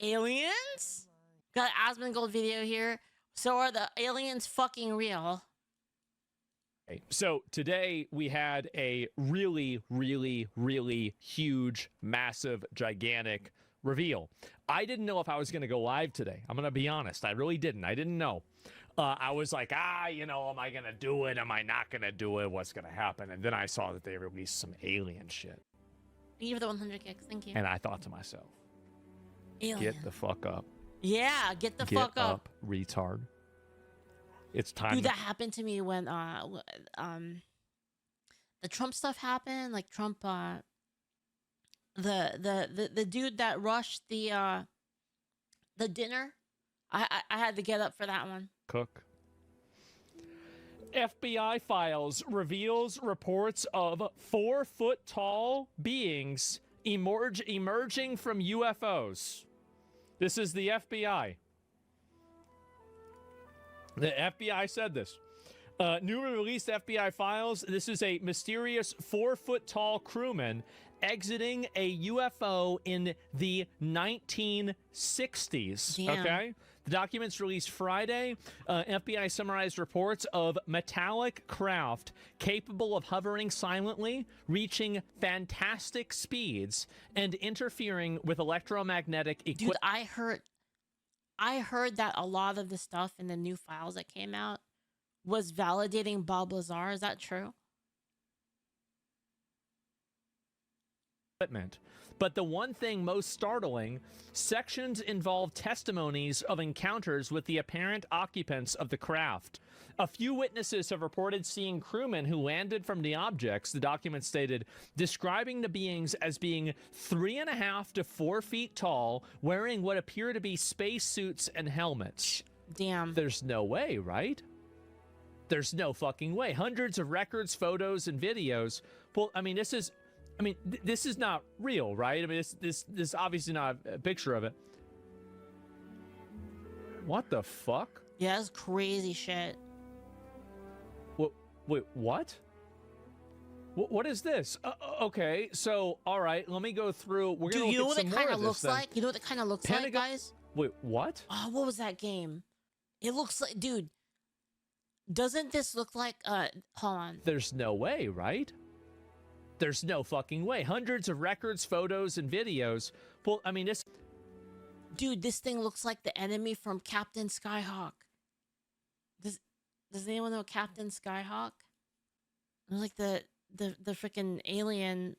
Aliens? Got an Asmongold video here. So are the aliens fucking real? So today we had a really, really, really huge, massive, gigantic reveal. I didn't know if I was going to go live today. I'm going to be honest. I really didn't. I didn't know. I was like, you know, am I going to do it? Am I not going to do it? What's going to happen? And then I saw that they released some alien shit. Thank you for the 100 kicks. Thank you. And I thought to myself, Alien. Get the fuck up. Yeah, get the fuck up. Retard. It's time. Dude, that happened to me when the Trump stuff happened. Like Trump, the dude that rushed the dinner. I had to get up for that one. Cook. FBI files reveals reports of 4-foot-tall beings emerging from UFOs. This is the FBI. The FBI said this. Newly released FBI files. This is a mysterious 4-foot-tall crewman exiting a UFO in the 1960s. Damn. Okay? The documents released Friday. FBI summarized reports of metallic craft capable of hovering silently, reaching fantastic speeds, and interfering with electromagnetic equipment. Dude, I heard that a lot of the stuff in the new files that came out was validating Bob Lazar. Is that true? But the one thing most startling, sections involve testimonies of encounters with the apparent occupants of the craft. A few witnesses have reported seeing crewmen who landed from the objects, the document stated, describing the beings as being 3.5 to 4 feet tall, wearing what appear to be space suits and helmets. Damn. There's no way, right? There's no fucking way. Hundreds of records, photos, and videos. Well, I mean, this is not real, right? I mean, this is obviously not a picture of it. What the fuck? Yeah, that's crazy shit. Wait, what? What is this? Okay, so, all right, let me go through. We're going to look at some more of this. You know what it kind of looks like? You know what it kind of looks like, guys? Wait, what? Oh, what was that game? It looks like, dude, doesn't this look like, hold on. There's no way, right? There's no fucking way. Hundreds of records, photos, and videos. Well, I mean, this... Dude, this thing looks like the enemy from Captain Skyhawk. Does anyone know Captain Skyhawk? Like the freaking alien.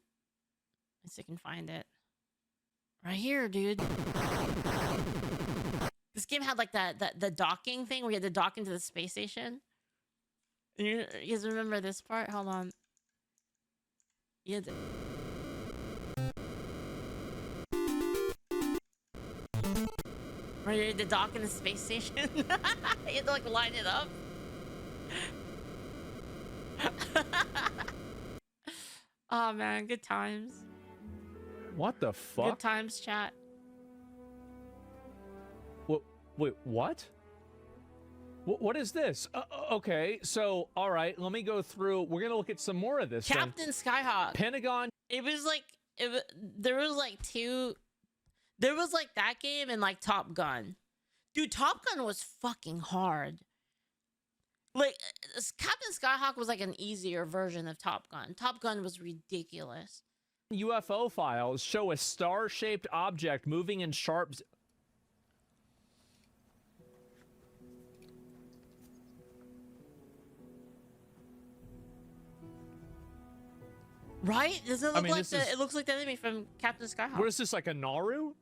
Let's see if I can find it. Right here, dude. This game had like the docking thing where you had to dock into the space station. You guys remember this part? Hold on. You had to... Right, you had to dock in the space station. You had to like line it up. Oh man, good times. What the fuck? Good times, chat. Wait, what? What is this? Okay, so, all right, let me go through. We're going to look at some more of this. Captain Skyhawk. Pentagon. It was like, there was like two. There was like that game and like Top Gun. Dude, Top Gun was fucking hard. Like, Captain Skyhawk was like an easier version of Top Gun. Top Gun was ridiculous. UFO files show a star-shaped object moving in sharp... Right? Doesn't it look like it looks like the enemy from Captain Skyhawk? What is this, like a Naru?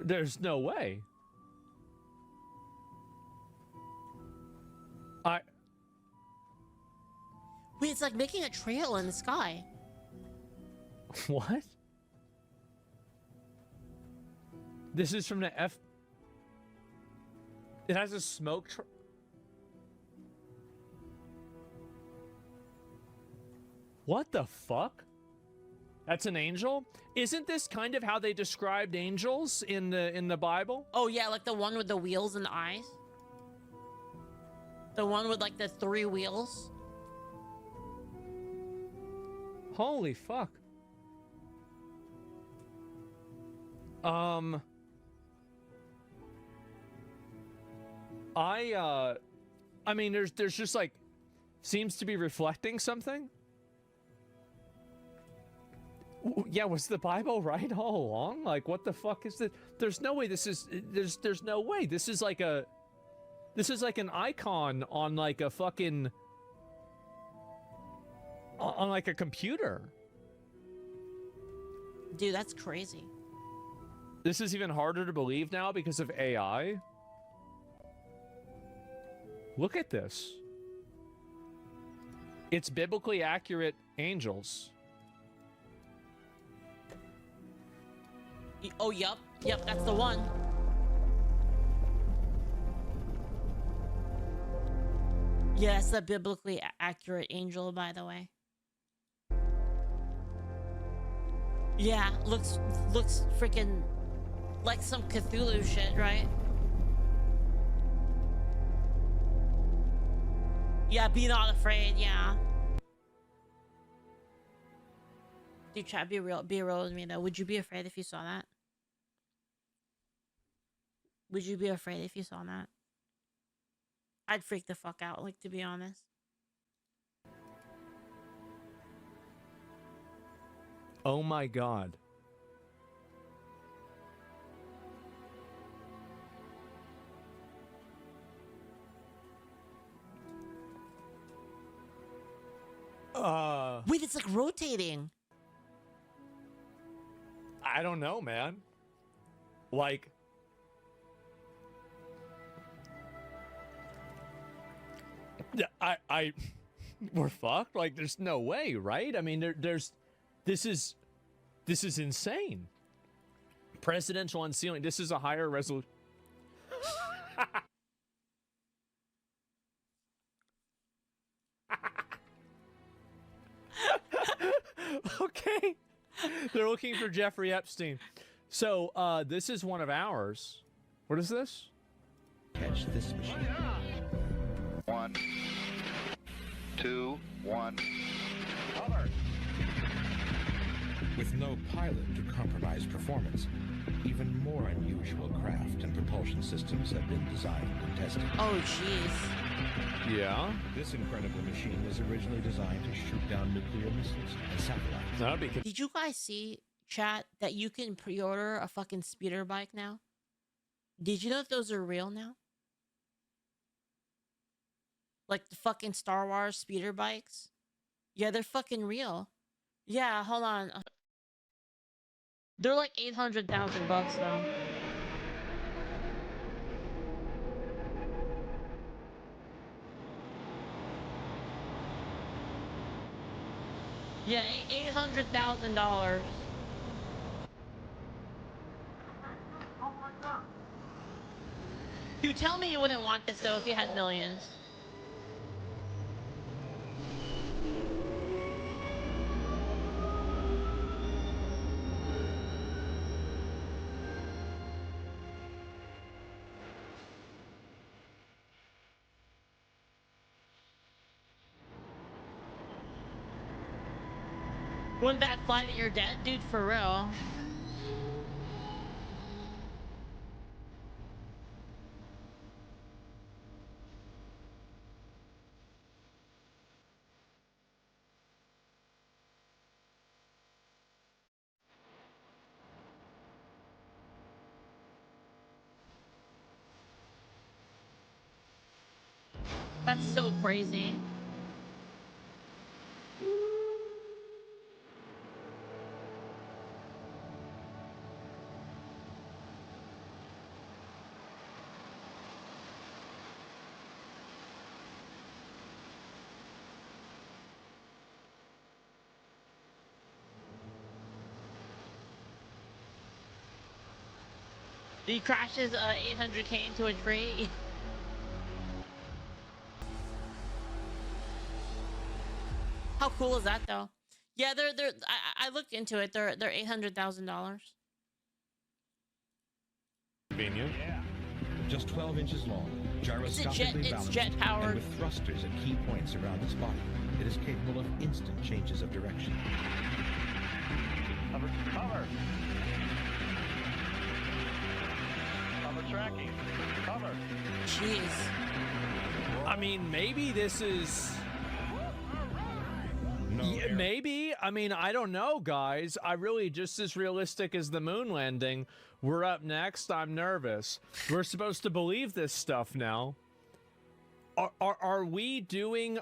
There's no way. Wait, it's like making a trail in the sky. What? This is from the It has a smoke What the fuck? That's an angel? Isn't this kind of how they described angels in the Bible? Oh yeah, like the one with the wheels and the eyes. The one with like the 3 wheels. Holy fuck. I mean, there's just like, seems to be reflecting something. Yeah, was the Bible right all along? Like, what the fuck is this? There's no way this is, there's no way. This is like an icon on like a fucking, on like a computer. Dude, that's crazy. This is even harder to believe now because of AI. Look at this. It's biblically accurate angels. Oh, yep, that's the one. Yeah, it's a biblically accurate angel, by the way. Yeah, looks freaking like some Cthulhu shit, right? Yeah, be not afraid, yeah. Dude, try be real with me though. Would you be afraid if you saw that? Would you be afraid if you saw that? I'd freak the fuck out, like, to be honest. Oh my god. Wait, it's like rotating. I don't know, man. Like, yeah, we're fucked. Like, there's no way, right? I mean, this is insane. Presidential unsealing. This is a higher resolution. Okay. They're looking for Jeffrey Epstein. So, this is one of ours. What is this? Catch this machine. 1, 2, 1. Cover. With no pilot to compromise performance, even more unusual craft and propulsion systems have been designed and tested. Oh, jeez. Yeah. This incredible machine was originally designed to shoot down nuclear missiles and satellites. That'd be Did you guys see, chat, that you can pre-order a fucking speeder bike now? Did you know if those are real now? Like the fucking Star Wars speeder bikes? Yeah, they're fucking real. Yeah, hold on. They're like 800,000 bucks though. Yeah, $800,000. You tell me you wouldn't want this though if you had millions. Wouldn't that fly to your dead, dude? For real. That's so crazy. He crashes 800K into a tree. How cool is that though? Yeah, they're I looked into it. They're $800,000. Convenient. Just 12 inches long, Gyroscopically balanced jet powered. and with thrusters at key points around its body, it is capable of instant changes of direction. Cover. Cover tracking. Cover. Jeez. I mean, maybe this is... No Yeah, air- maybe. I mean, I don't know, guys. I really just as realistic as the moon landing. We're up next. I'm nervous. We're supposed to believe this stuff now. Are we doing?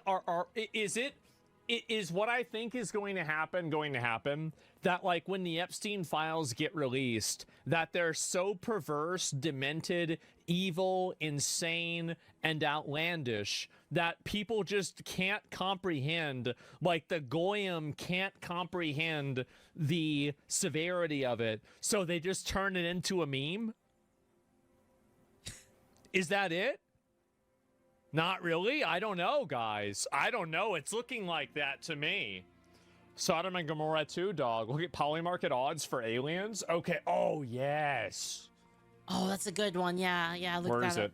Is what I think is going to happen? That like when the Epstein files get released, that they're so perverse, demented, evil, insane, and outlandish that people just can't comprehend, like the Goyim can't comprehend the severity of it, so they just turn it into a meme? Is that it? Not really? I don't know, guys. I don't know. It's looking like that to me. Sodom and Gomorrah 2, dog. Look at Polymarket odds for aliens. Okay. Oh, yes. Oh, that's a good one. Yeah, yeah. Look Where that is up. it?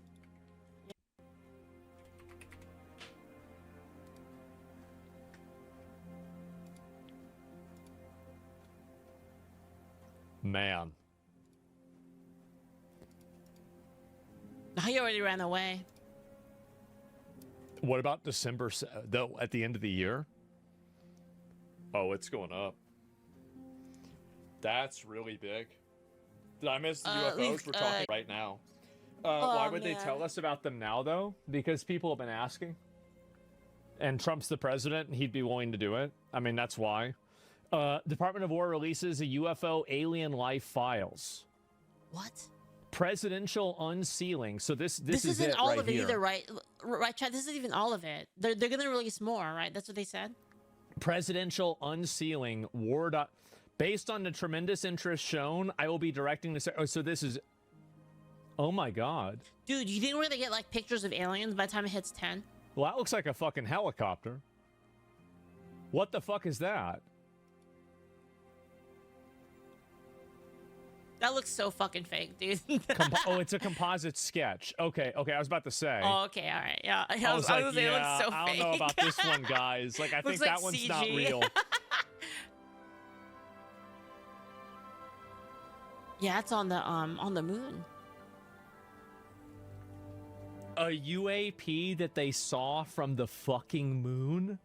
Man. He already ran away. What about December, though, at the end of the year? Oh, it's going up. That's really big. Did I miss the UFOs? We're talking right now. Why would they tell us about them now, though? Because people have been asking. And Trump's the president, and he'd be willing to do it. I mean, that's why. Department of War releases a UFO alien life files. What? Presidential unsealing. So this isn't it all right of it here. either, right? Right, Chad? This isn't even all of it. They're gonna release more, right? That's what they said. Presidential unsealing war. Based on the tremendous interest shown, I will be directing this. Oh, so this is. Oh my God, Dude, you think we're gonna get like pictures of aliens by the time it hits 10? well, that looks like a fucking helicopter. What the fuck is that? That looks so fucking fake, dude. Oh, it's a composite sketch. Okay, I was about to say. Oh, okay, all right, yeah. I was like, gonna say, it looks so I don't fake. know about this one, guys. Like, I think Looks like that one's not CG. real. Yeah, it's on the moon. A UAP that they saw from the fucking moon?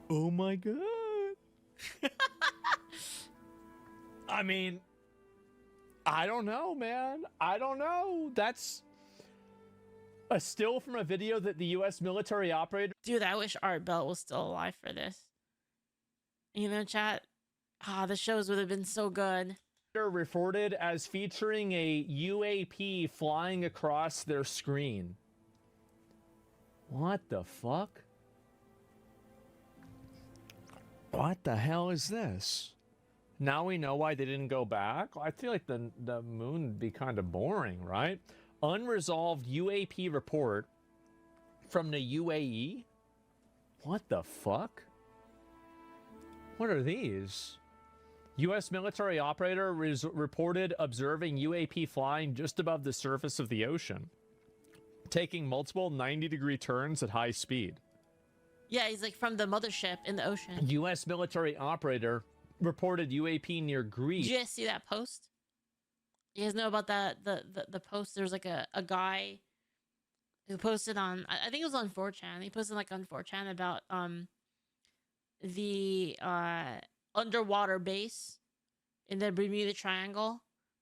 Oh my God. I mean, I don't know, man. I don't know. That's a still from a video that the U.S. military operator. Dude, I wish Art Bell was still alive for this. You know, chat. The shows would have been so good. Reported as featuring a UAP flying across their screen. What the fuck? What the hell is this? Now we know why they didn't go back. I feel like the moon would be kind of boring, right? Unresolved UAP report from the UAE? What the fuck? What are these? U.S. military operator reported observing UAP flying just above the surface of the ocean, taking multiple 90-degree turns at high speed. Yeah, he's like from the mothership in the ocean. U.S. military operator reported UAP near Greece. Did you guys see that post? You guys know about that the post? There's like a guy who posted on, I think it was on 4chan. He posted like on 4chan about the underwater base in the Bermuda Triangle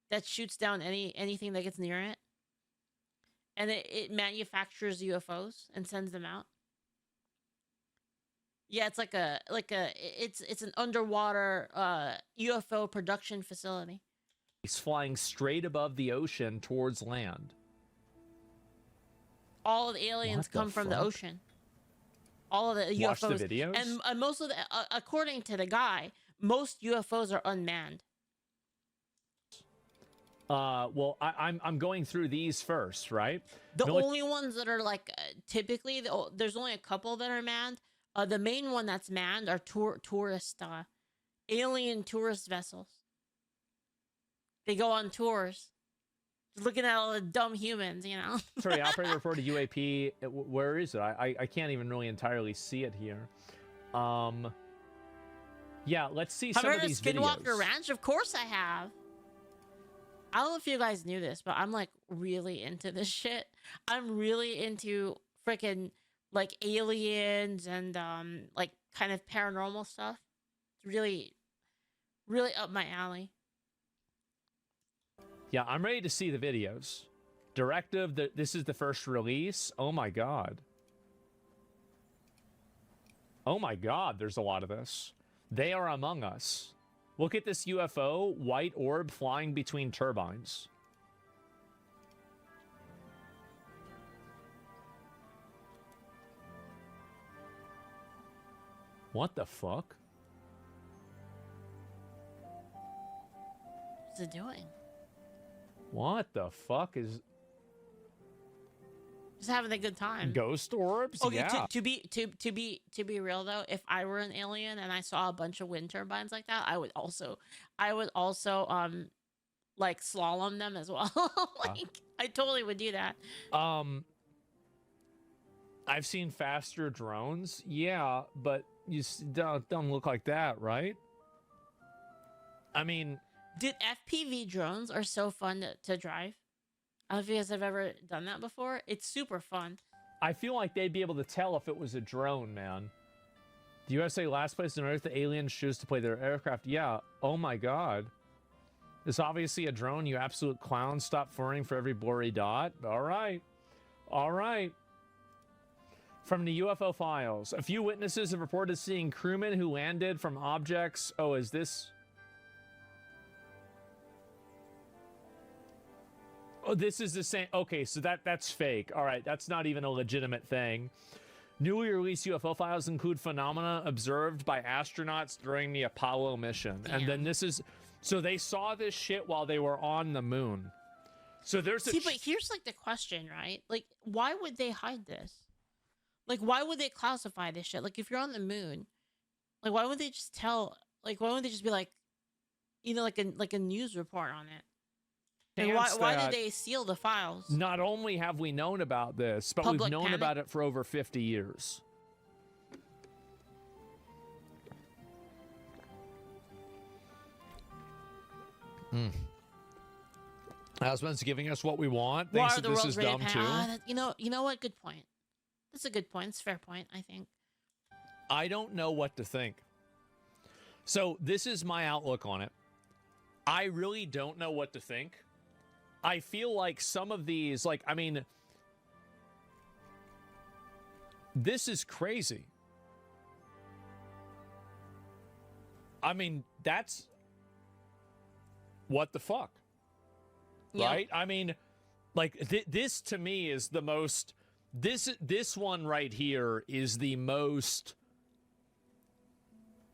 that shoots down anything that gets near it, and it manufactures UFOs and sends them out. Yeah, it's it's an underwater UFO production facility. He's flying straight above the ocean towards land. All of the aliens What the come from the fuck? ocean. All of the UFOs. Watch the videos? And most of the, according to the guy, most UFOs are unmanned. Well, I'm going through these first, right? The Mili- only ones that are like typically, there's only a couple that are manned. The main one that's manned are tourist, alien tourist vessels. They go on tours, just looking at all the dumb humans, you know. Sorry, operator reported UAP. Where is it? I can't even really entirely see it here. Yeah, let's see I've some heard of of these Skinwalker videos. Ranch. Of course I have. I don't know if you guys knew this, but I'm like really into this shit. I'm really into freaking like aliens and like kind of paranormal stuff. It's really, really up my alley. Yeah, I'm ready to see the videos. Directive, this is the first release. Oh my god. Oh my god, there's a lot of this. They are among us. Look at this UFO, white orb flying between turbines. What the fuck? What's it doing? What the fuck is Just having a good time. ghost orbs? Okay, Yeah. to be real though, if I were an alien and I saw a bunch of wind turbines like that, I would also like slalom them as well. Like I totally would do that. I've seen faster drones. Yeah, but you don't look like that, right? I mean, Dude, FPV drones are so fun to drive. I don't know if you guys have ever done that before. It's super fun. I feel like they'd be able to tell if it was a drone, man. The USA last place on Earth, the aliens choose to play their aircraft. Yeah. Oh my god. It's obviously a drone, you absolute clown. Stop furring for every blurry dot. All right. All right. From the UFO files, a few witnesses have reported seeing crewmen who landed from objects. Oh, is this... Oh, this is the same. Okay, so that's fake. All right, that's not even a legitimate thing. Newly released UFO files include phenomena observed by astronauts during the Apollo mission. Damn. And then this is... So they saw this shit while they were on the moon. So there's a... See, but here's like the question, right? Like, why would they hide this? Like, why would they classify this shit? Like, if you're on the moon, like, why would they just tell? Like, why wouldn't they just be like, you know, like a news report on it? Like, why did they seal the files? Not only have we known about this, but Public we've known panic? about it for over 50 years. Asmon's giving us what we want. Why Thinks are that the this world's is ready to dumb panic? too. Ah, you know what? Good point. That's a good point. It's a fair point, I think. I don't know what to think. So this is my outlook on it. I really don't know what to think. I feel like some of these, like, I mean, this is crazy. I mean, that's what the fuck, Yeah. right? I mean, like this to me is the most. This one right here is the most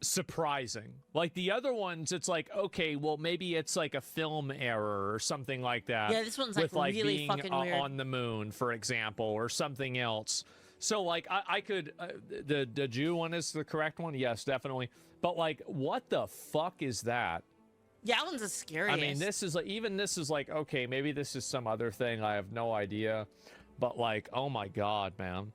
surprising. Like the other ones, it's like, okay, well, maybe it's like a film error or something like that. Yeah, this one's with like really being fucking weird. on the moon, for example, or something else. So like I could the Jew one is the correct one, yes, definitely. But like, what the fuck is that? Yeah, that one's the scariest. I mean, this is like, even this is like, okay, maybe this is some other thing. I have no idea. But like, oh my god, man.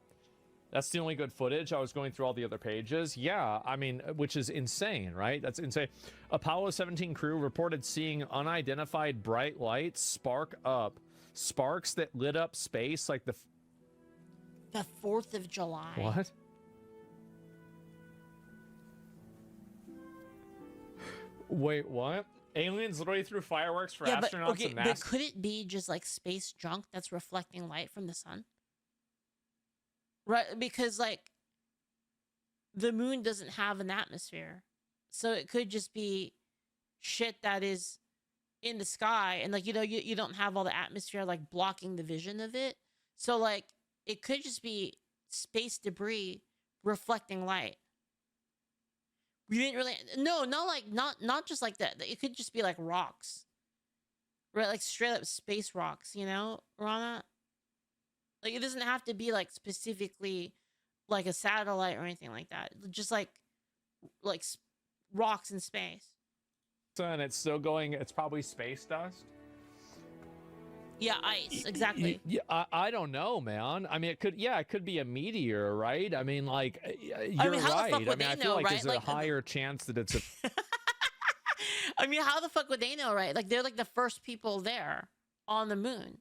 That's the only good footage. I was going through all the other pages. Yeah, I mean, which is insane, right? That's insane. Apollo 17 crew reported seeing unidentified bright lights spark up. Sparks that lit up space like the 4th of July. What? Wait, what? Aliens literally threw fireworks for Yeah, but astronauts okay, and but NASA. could it be just like space junk that's reflecting light from the sun? Right, because like the moon doesn't have an atmosphere, so it could just be shit that is in the sky, and like you don't have all the atmosphere like blocking the vision of it. So like it could just be space debris reflecting light. We didn't really not just like that. It could just be like rocks, right? Like straight up space rocks, you know, Rana. Like it doesn't have to be like specifically like a satellite or anything like that. Just like rocks in space. and it's still going. It's probably space dust. Yeah, ice, exactly. Yeah, I don't know, man. I mean, it could be a meteor, right? I mean, like, you're how the right. fuck I would mean, they I feel know, like right? there's a Like, higher chance that it's a. I mean, how the fuck would they know, right? Like, they're like the first people there on the moon.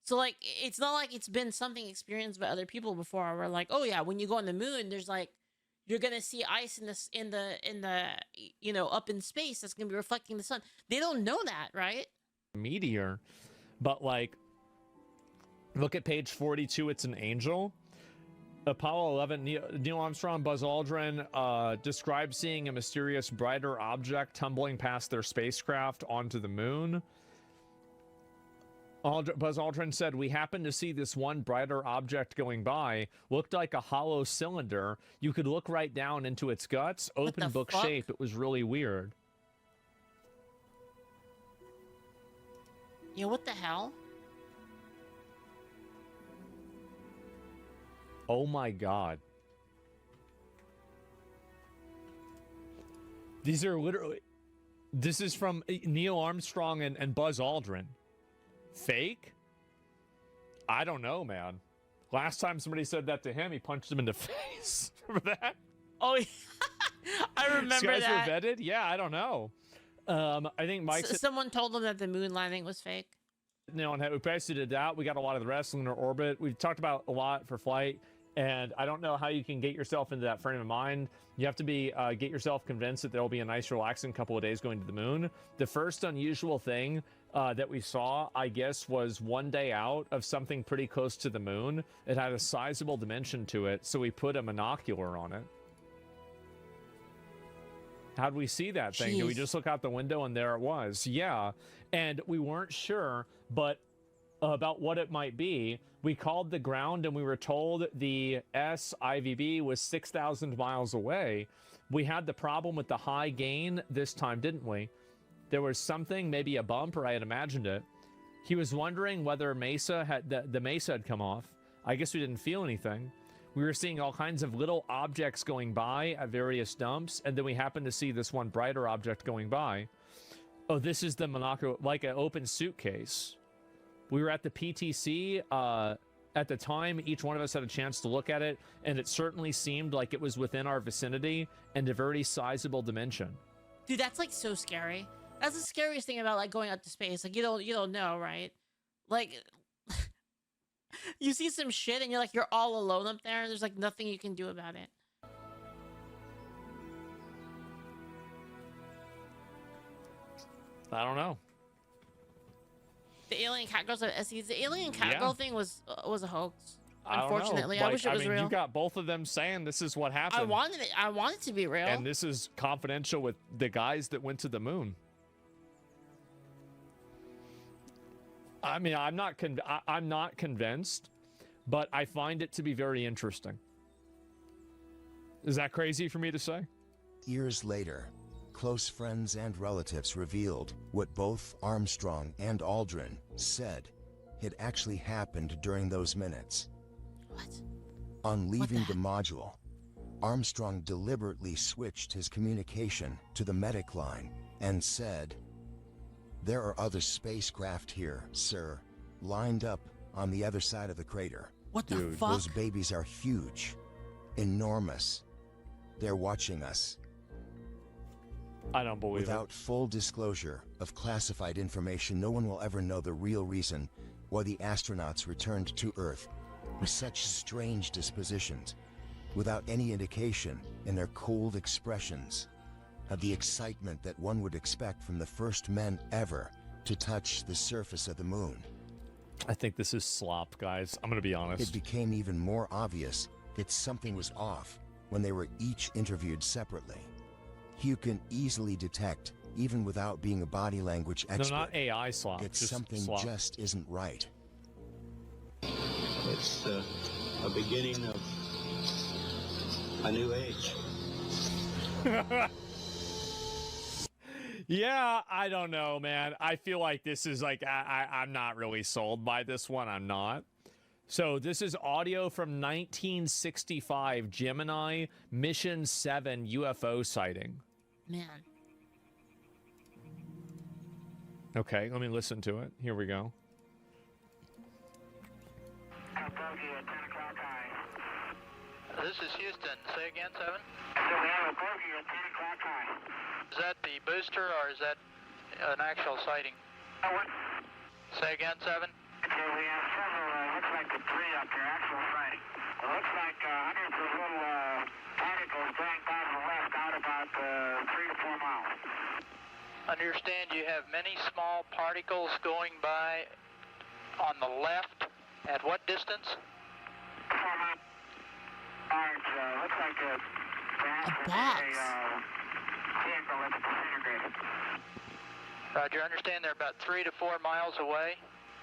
So, like, it's not like it's been something experienced by other people before. Where like, oh yeah, when you go on the moon, there's like, you're gonna see ice in the you know, up in space that's gonna be reflecting the sun. They don't know that, right? Meteor, but like, look at page 42. It's an angel. Apollo 11, Neil Armstrong, Buzz Aldrin described seeing a mysterious brighter object tumbling past their spacecraft onto the moon. Buzz Aldrin said, "We happened to see this one brighter object going by. Looked like a hollow cylinder. You could look right down into its guts. Open book shape. It was really weird." Yeah, what the hell? Oh my God. These are literally... This is from Neil Armstrong and Buzz Aldrin. Fake? I don't know, man. Last time somebody said that to him, he punched him in the face. Remember that? Oh, yeah. I remember These guys that. were vetted? Yeah, I don't know. I think Mike said... Someone told them that the moon landing was fake. No, and we basically did that. We got a lot of the rest in lunar orbit. We've talked about a lot for flight. And I don't know how you can get yourself into that frame of mind. You have to be get yourself convinced that there'll be a nice, relaxing couple of days going to the moon. The first unusual thing that we saw, I guess, was one day out of something pretty close to the moon. It had a sizable dimension to it, so we put a monocular on it. How'd we see that thing? Did we just look out the window and there it was? Yeah, and we weren't sure, but about what it might be. We called the ground and we were told the SIVB was 6,000 miles away. We had the problem with the high gain this time, didn't we? There was something, maybe a bump, or I had imagined it. He was wondering whether Mesa had the Mesa had come off. I guess we didn't feel anything. We were seeing all kinds of little objects going by at various dumps, and then we happened to see this one brighter object going by. Oh, this is the monocular, like an open suitcase. We were at the PTC at the time. Each one of us had a chance to look at it, and it certainly seemed like it was within our vicinity and a very sizable dimension. Dude, that's like so scary. That's the scariest thing about like going out to space. Like you don't know, right? Like you see some shit and you're all alone up there and there's like nothing you can do about it. I don't know. The alien cat girls have SEs. The alien cat girl thing was a hoax. I Unfortunately, don't know. I wish it was real. You got both of them saying this is what happened. I want it to be real. And this is confidential with the guys that went to the moon. I mean, I'm not convinced, but I find it to be very interesting. Is that crazy for me to say? Years later, close friends and relatives revealed what both Armstrong and Aldrin said had actually happened during those minutes. What? On leaving the module, Armstrong deliberately switched his communication to the medic line and said, "There are other spacecraft here, sir, lined up on the other side of the crater. What the fuck? Those babies are huge, enormous. They're watching us." I don't believe it. Without full disclosure of classified information, no one will ever know the real reason why the astronauts returned to Earth with such strange dispositions, without any indication in their cold expressions of the excitement that one would expect from the first men ever to touch the surface of the moon. I think this is slop, guys. I'm going to be honest. It became even more obvious that something was off when they were each interviewed separately. You can easily detect, even without being a body language expert, no, not AI slop. that just something slop. just isn't right. It's a beginning of a new age. Yeah, I don't know, man. I feel like this is like, I'm not really sold by this one. I'm not. So this is audio from 1965 Gemini Mission 7 UFO sighting. Man. Okay, let me listen to it. Here we go. This is Houston. Say again, 7? We have a bogey at 10 o'clock high. Is that the booster or is that an actual sighting? Say again, 7? Okay, we have several, looks like the 3 up there, actual sighting. It looks like hundreds of little particles going by to the left out about 3 to 4 miles. Understand you have many small particles going by on the left. At what distance? 4 miles. Large, looks like a box. vehicle that's disintegrated. Roger, understand they're about 3 to 4 miles away.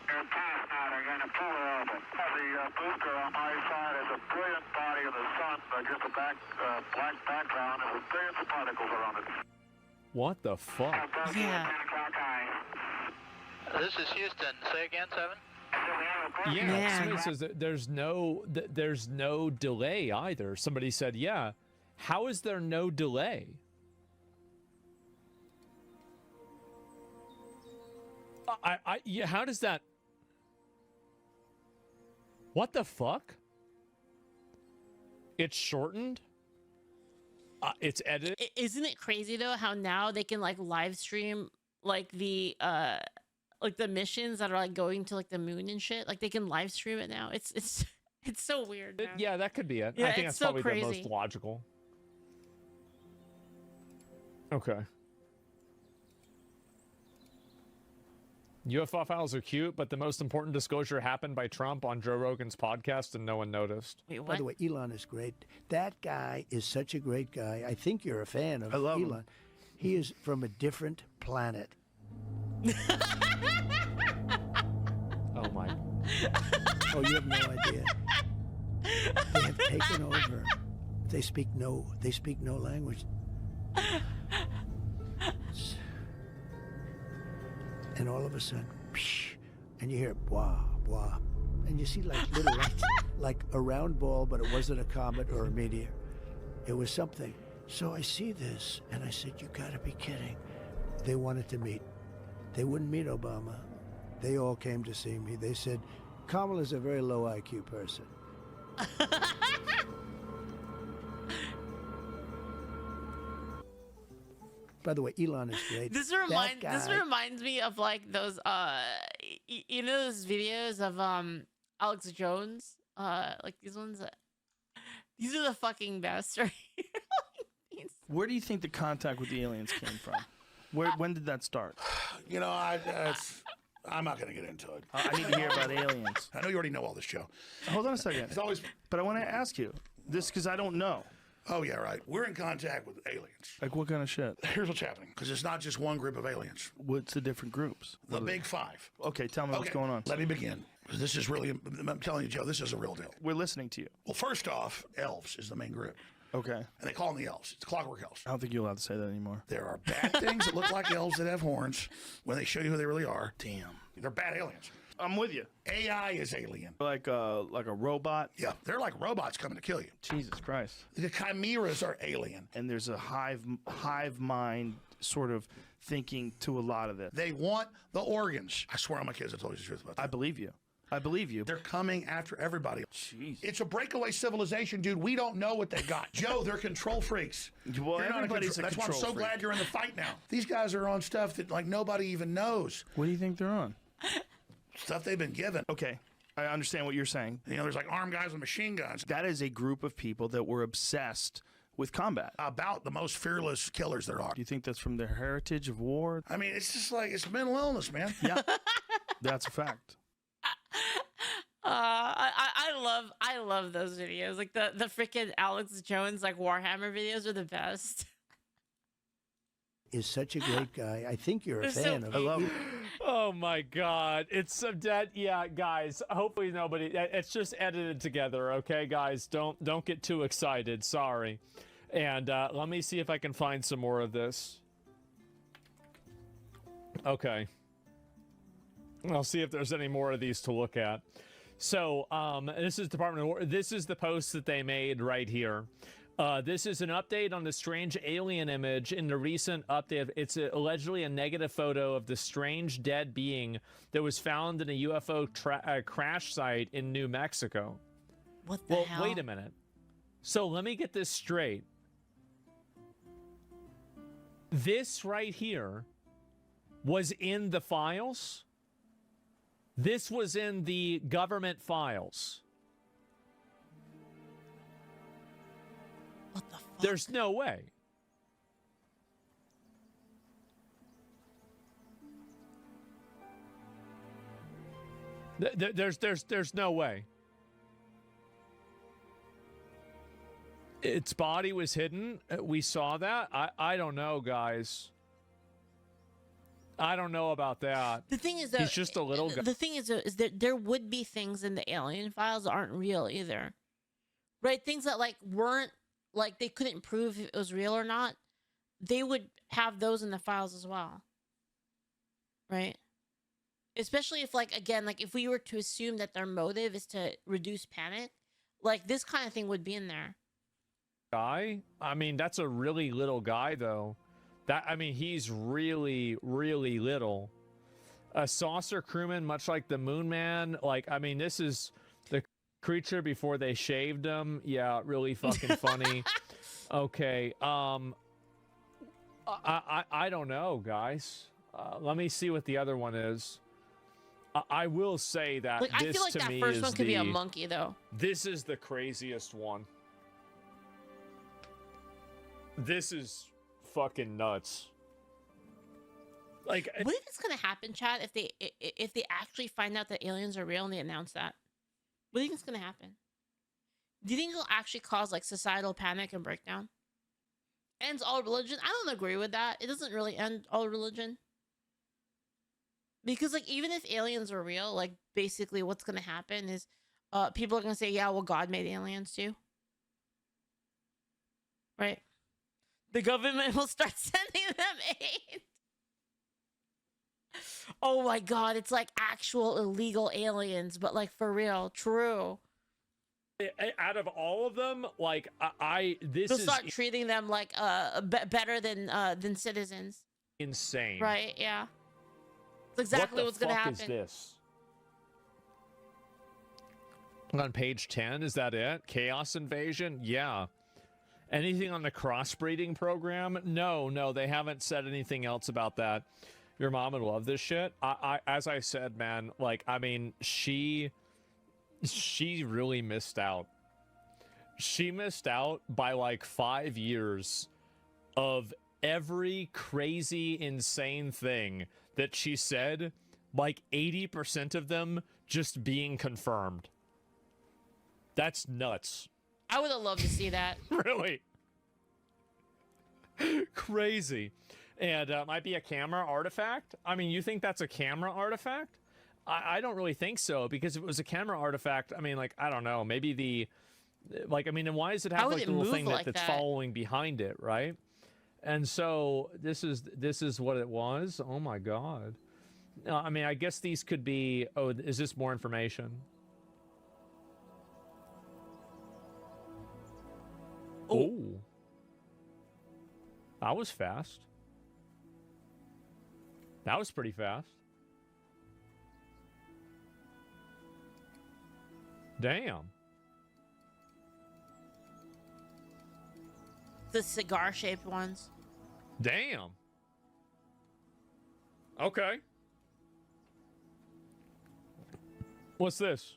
They're past now, they're going to pull it over. The booster on my side is a brilliant body of the sun, just a black background, and with billions of particles around it. What the fuck? Yeah. 10 o'clock high. This is Houston. Say again, 7? Yeah, Man. somebody says that there's no delay either. Somebody said, yeah. How is there no delay? Yeah, how does that... What the fuck? It's shortened? It's edited? Isn't it crazy though how now they can like live stream like the missions that are like going to like the moon and shit? Like they can live stream it now. It's so weird. Now. Yeah, that could be it. Yeah, I think it's that's so probably the crazy. most logical. Okay. UFO files are cute, but the most important disclosure happened by Trump on Joe Rogan's podcast and no one noticed. Wait, what? By the way, Elon is great. That guy is such a great guy. I think you're a fan of I love Elon. him. He is from a different planet. Oh my. Oh, you have no idea. They have taken over. They speak no language. And all of a sudden, psh, and you hear blah, blah. And you see like little lights, like a round ball, but it wasn't a comet or a meteor. It was something. So I see this, and I said, you gotta be kidding. They wanted to meet. They wouldn't meet Obama. They all came to see me. They said, Kamala's a very low IQ person. By the way, Elon is great. This That guy- reminds me of like those you know those videos of Alex Jones, like these ones these are the fucking best, right? Where do you think the contact with the aliens came from? When did that start? You know, I'm not going to get into it. I need to hear about aliens. I know you already know all this, Joe. Hold on a second. It's always, But I want to ask you this because I don't know. oh yeah, right. We're in contact with aliens. Like what kind of shit? Here's what's happening, because it's not just one group of aliens. What's the different groups? The big five. Okay, tell me what's going on. Let me begin. This is really, I'm telling you, Joe, this is a real deal. We're listening to you. Well, first off, elves is the main group. Okay. And they call them the elves. It's clockwork elves. I don't think you're allowed to say that anymore. There are bad things that look like elves that have horns when they show you who they really are. Damn. They're bad aliens. I'm with you. AI is alien. Like a robot. Yeah, they're like robots coming to kill you. Jesus Christ. The chimeras are alien. And there's a hive mind sort of thinking to a lot of this. They want the organs. I swear on my kids, I told you the truth about that. I believe you. I believe you. They're coming after everybody. Jeez. It's a breakaway civilization, dude. We don't know what they got. Joe, they're control freaks. Well, You're not everybody's a That's why I'm control so freak. glad you're in the fight now. These guys are on stuff that like nobody even knows. What do you think they're on? Stuff they've been given. Okay, I understand what you're saying. You know, there's like armed guys with machine guns. That is a group of people that were obsessed with combat. About the most fearless killers there are. Do you think that's from their heritage of war? I mean, it's just like, it's mental illness, man. Yeah, that's a fact. I love those videos. Like the freaking Alex Jones like Warhammer videos are the best. Is such a great guy. I think you're a They're so fan of I love it. Oh my god. It's so dead. Yeah, guys, hopefully nobody, it's just edited together, okay, guys? Don't get too excited. Sorry. And let me see if I can find some more of this. Okay. I'll see if there's any more of these to look at. So, this is Department of War. This is the post that they made right here. This is an update on the strange alien image in the recent update. It's allegedly a negative photo of the strange dead being that was found in a UFO crash site in New Mexico. What the hell? Wait a minute. So let me get this straight. This right here was in the files. This was in the government files. What the fuck? There's no way. There's no way. Its body was hidden. We saw that. I don't know, guys. I don't know about that. The thing is, though, he's just a little guy. The thing is that there would be things in the alien files that aren't real either, right? Things that like weren't like they couldn't prove if it was real or not. They would have those in the files as well, right? Especially if, like, again, like if we were to assume that their motive is to reduce panic, like this kind of thing would be in there. Guy? I mean, that's a really little guy, though. He's really, really little. A saucer crewman, much like the Moon Man. Like, I mean, this is the creature before they shaved him. Yeah, really fucking funny. Okay. I don't know, guys. Let me see what the other one is. I will say that like, I feel like to that me first is one could be a monkey, though. This is the craziest one. This is fucking nuts. Like, what if it's gonna happen, Chad? If they actually find out that aliens are real and they announce that, what do you think is gonna happen? Do you think it'll actually cause like societal panic and breakdown? Ends all religion? I don't agree with that. It doesn't really end all religion. Because like even if aliens are real, like basically what's gonna happen is people are gonna say, yeah, well, God made aliens too. Right? The government will start sending them aid. Oh my god, it's like actual illegal aliens, but like for real, true. Out of all of them, like They'll start treating them like better than citizens. Insane. Right? Yeah. That's exactly what's gonna happen. What the fuck is this? On page 10, is that it? Chaos invasion? Yeah. Anything on the crossbreeding program? No, they haven't said anything else about that. Your mom would love this shit. As I said, man, like, I mean, she really missed out. She missed out by like 5 years of every crazy, insane thing that she said, like 80% of them just being confirmed. That's nuts. I would have loved to see that. Really? Crazy. And might be a camera artifact? I mean, you think that's a camera artifact? I don't really think so, because if it was a camera artifact, I mean, like, I don't know, maybe the... Like, I mean, and why does it have, like, the little thing like that's that? following behind it, right? And so, this is what it was? Oh, my God. I mean, I guess these could be... Oh, is this more information? Oh. That was fast. That was pretty fast. Damn. The cigar-shaped ones. Damn. Okay. What's this?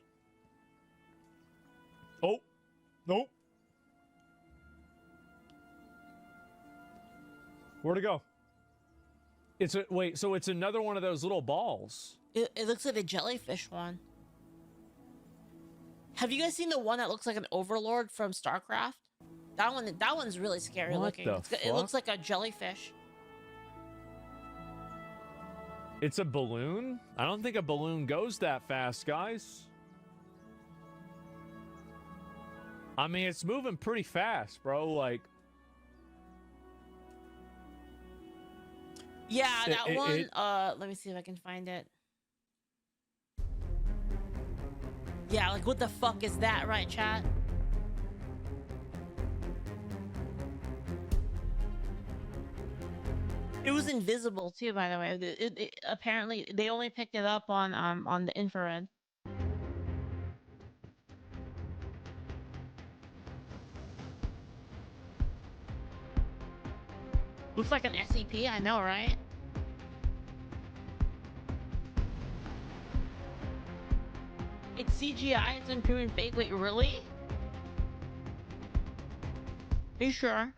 Oh. Nope. Where'd it go? It's a wait, so it's another one of those little balls. It looks like a jellyfish one. Have you guys seen the one that looks like an overlord from StarCraft? That one's really scary looking. It looks like a jellyfish. It's a balloon? I don't think a balloon goes that fast, guys. I mean, it's moving pretty fast, bro. Like, yeah, that one. Let me see if I can find it. Yeah, like what the fuck is that, right, chat? It was invisible too, by the way. Apparently they only picked it up on the infrared. Looks like an SCP, I know, right? It's CGI, it's improving fake. Wait, really? Are you sure?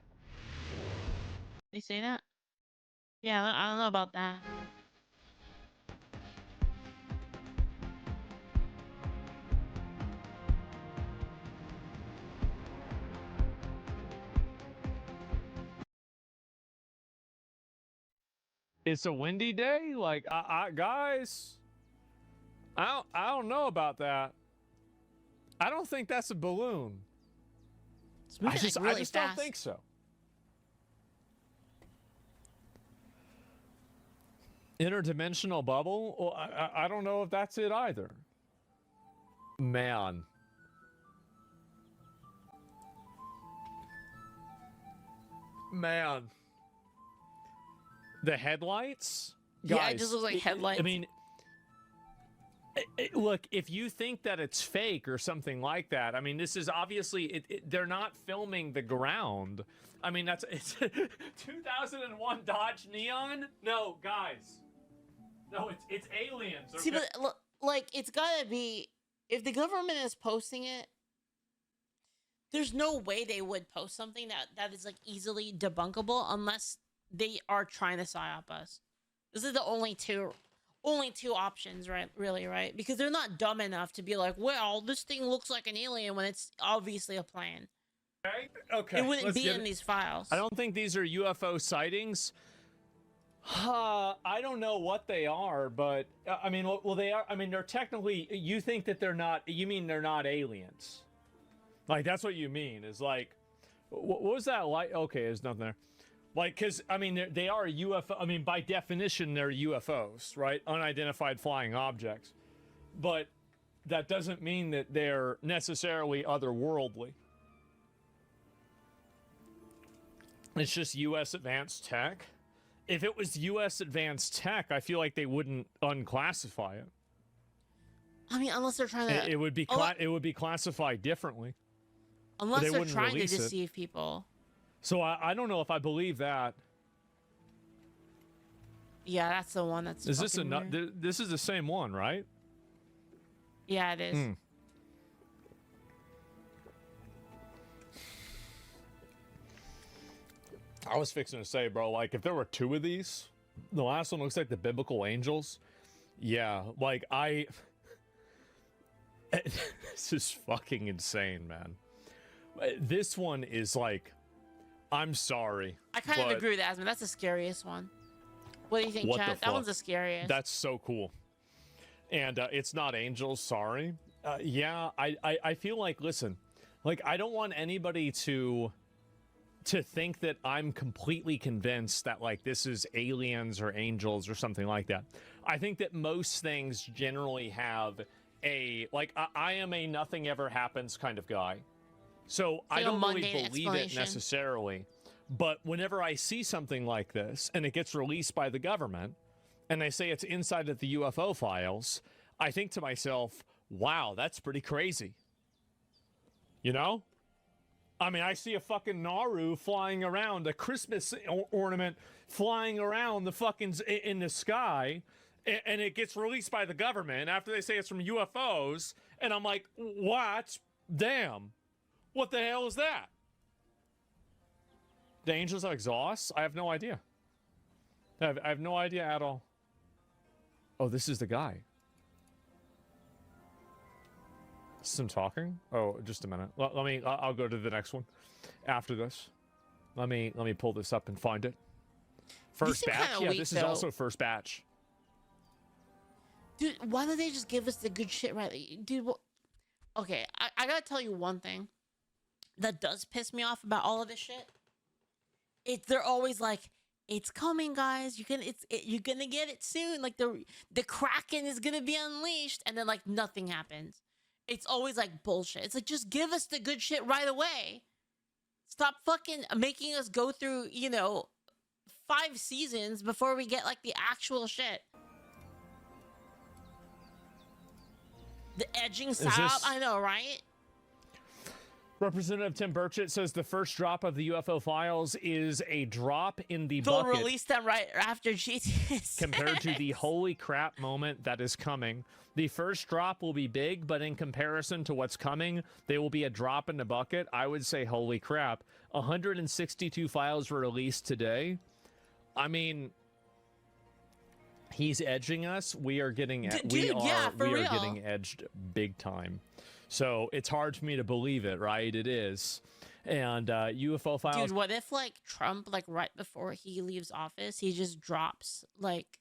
They say that? Yeah, I don't know about that. It's a windy day? Like, guys, I don't know about that. I don't think that's a balloon. I just don't think so. Interdimensional bubble? Well, I don't know if that's it either. Man. Man. The headlights? Yeah, Guys, it just looks like headlights. I mean, look, if you think that it's fake or something like that, I mean, this is obviously, they're not filming the ground. I mean, it's 2001 Dodge Neon? No, guys. No, it's aliens. See, but like, it's gotta be, if the government is posting it, there's no way they would post something that is like easily debunkable unless they are trying to psyop us. This is the only two options, right? Really, right? Because they're not dumb enough to be like, well, this thing looks like an alien when it's obviously a plane. Okay. It wouldn't be in these files. I don't think these are UFO sightings. I don't know what they are, but I mean, well, they are. I mean, they're technically. You think that they're not? You mean they're not aliens? Like that's what you mean? Is like, what was that like? Okay, there's nothing there. Like, because I mean, they are UFO. I mean, by definition, they're UFOs, right? Unidentified flying objects. But that doesn't mean that they're necessarily otherworldly. It's just U.S. advanced tech. If it was U.S. advanced tech, I feel like they wouldn't unclassify it. I mean, unless they're trying to... It would be it would be classified differently. Unless they're trying to deceive people. So I don't know if I believe that. Yeah, that's the one that's... Is this this is the same one, right? Yeah, it is. I was fixing to say, bro, like, if there were two of these, the last one looks like the biblical angels. Yeah, like, this is fucking insane, man. This one is like, I'm sorry. I kind of agree with Asmon. That's the scariest one. What do you think, Chad? That one's the scariest. That's so cool. And it's not angels, sorry. Yeah, I feel like, listen, like, I don't want anybody to think that I'm completely convinced that, like, this is aliens or angels or something like that. I think that most things generally have a, like, I am a nothing ever happens kind of guy. So I don't really believe it necessarily. But whenever I see something like this and it gets released by the government and they say it's inside of the UFO files, I think to myself, wow, that's pretty crazy. You know? I mean, I see a fucking Naru flying around, a Christmas ornament flying around the fucking in the sky, and it gets released by the government after they say it's from UFOs, and I'm like, what? Damn. What the hell is that? The angels have exhausts? I have no idea. I have no idea at all. Oh, this is the guy. Some talking? Oh, just a minute. I'll go to the next one after this. Let me pull this up and find it. First batch? Yeah, this is also first batch. Dude, why don't they just give us the good shit right? Dude, okay, I gotta tell you one thing that does piss me off about all of this shit. They're always like, it's coming, guys. You're gonna get it soon. Like the Kraken is gonna be unleashed, and then like nothing happens. It's always like bullshit. It's like, just give us the good shit right away. Stop fucking making us go through, 5 seasons before we get like the actual shit. The edging style, I know, right? Representative Tim Burchett says the first drop of the UFO files is a drop in the They'll bucket release them right after GTA compared to the holy crap moment that is coming. The first drop will be big, but in comparison to what's coming, they will be a drop in the bucket. I would say holy crap. 162 files were released today. I mean, he's edging us. We are getting getting edged big time. So it's hard for me to believe it, right? It is. And UFO files. Dude, what if like Trump, like right before he leaves office, he just drops like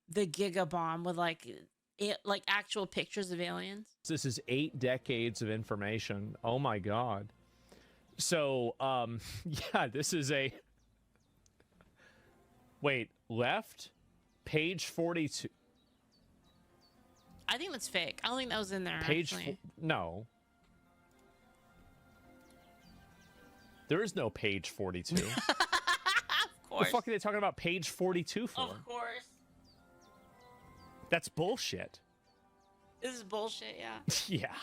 the giga bomb with like actual pictures of aliens? This is 8 decades of information. Oh my God. So yeah, this is a wait, left page 42. I think that's fake. I don't think that was in there. No. There is no page 42. Of course. What the fuck are they talking about page 42 for? Of course. That's bullshit. This is bullshit, yeah. Yeah.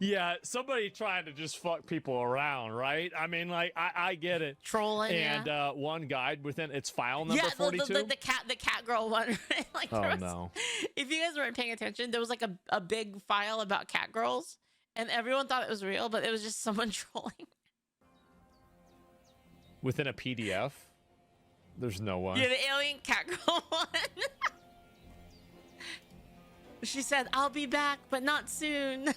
Yeah, somebody trying to just fuck people around, right? I mean, like, I get it. Trolling, and one guide within its file number 42. The cat girl one. Right? Like, no. If you guys weren't paying attention, there was like a big file about cat girls, and everyone thought it was real, but it was just someone trolling. Within a PDF? There's no way. Yeah, the alien cat girl one. She said, "I'll be back, but not soon."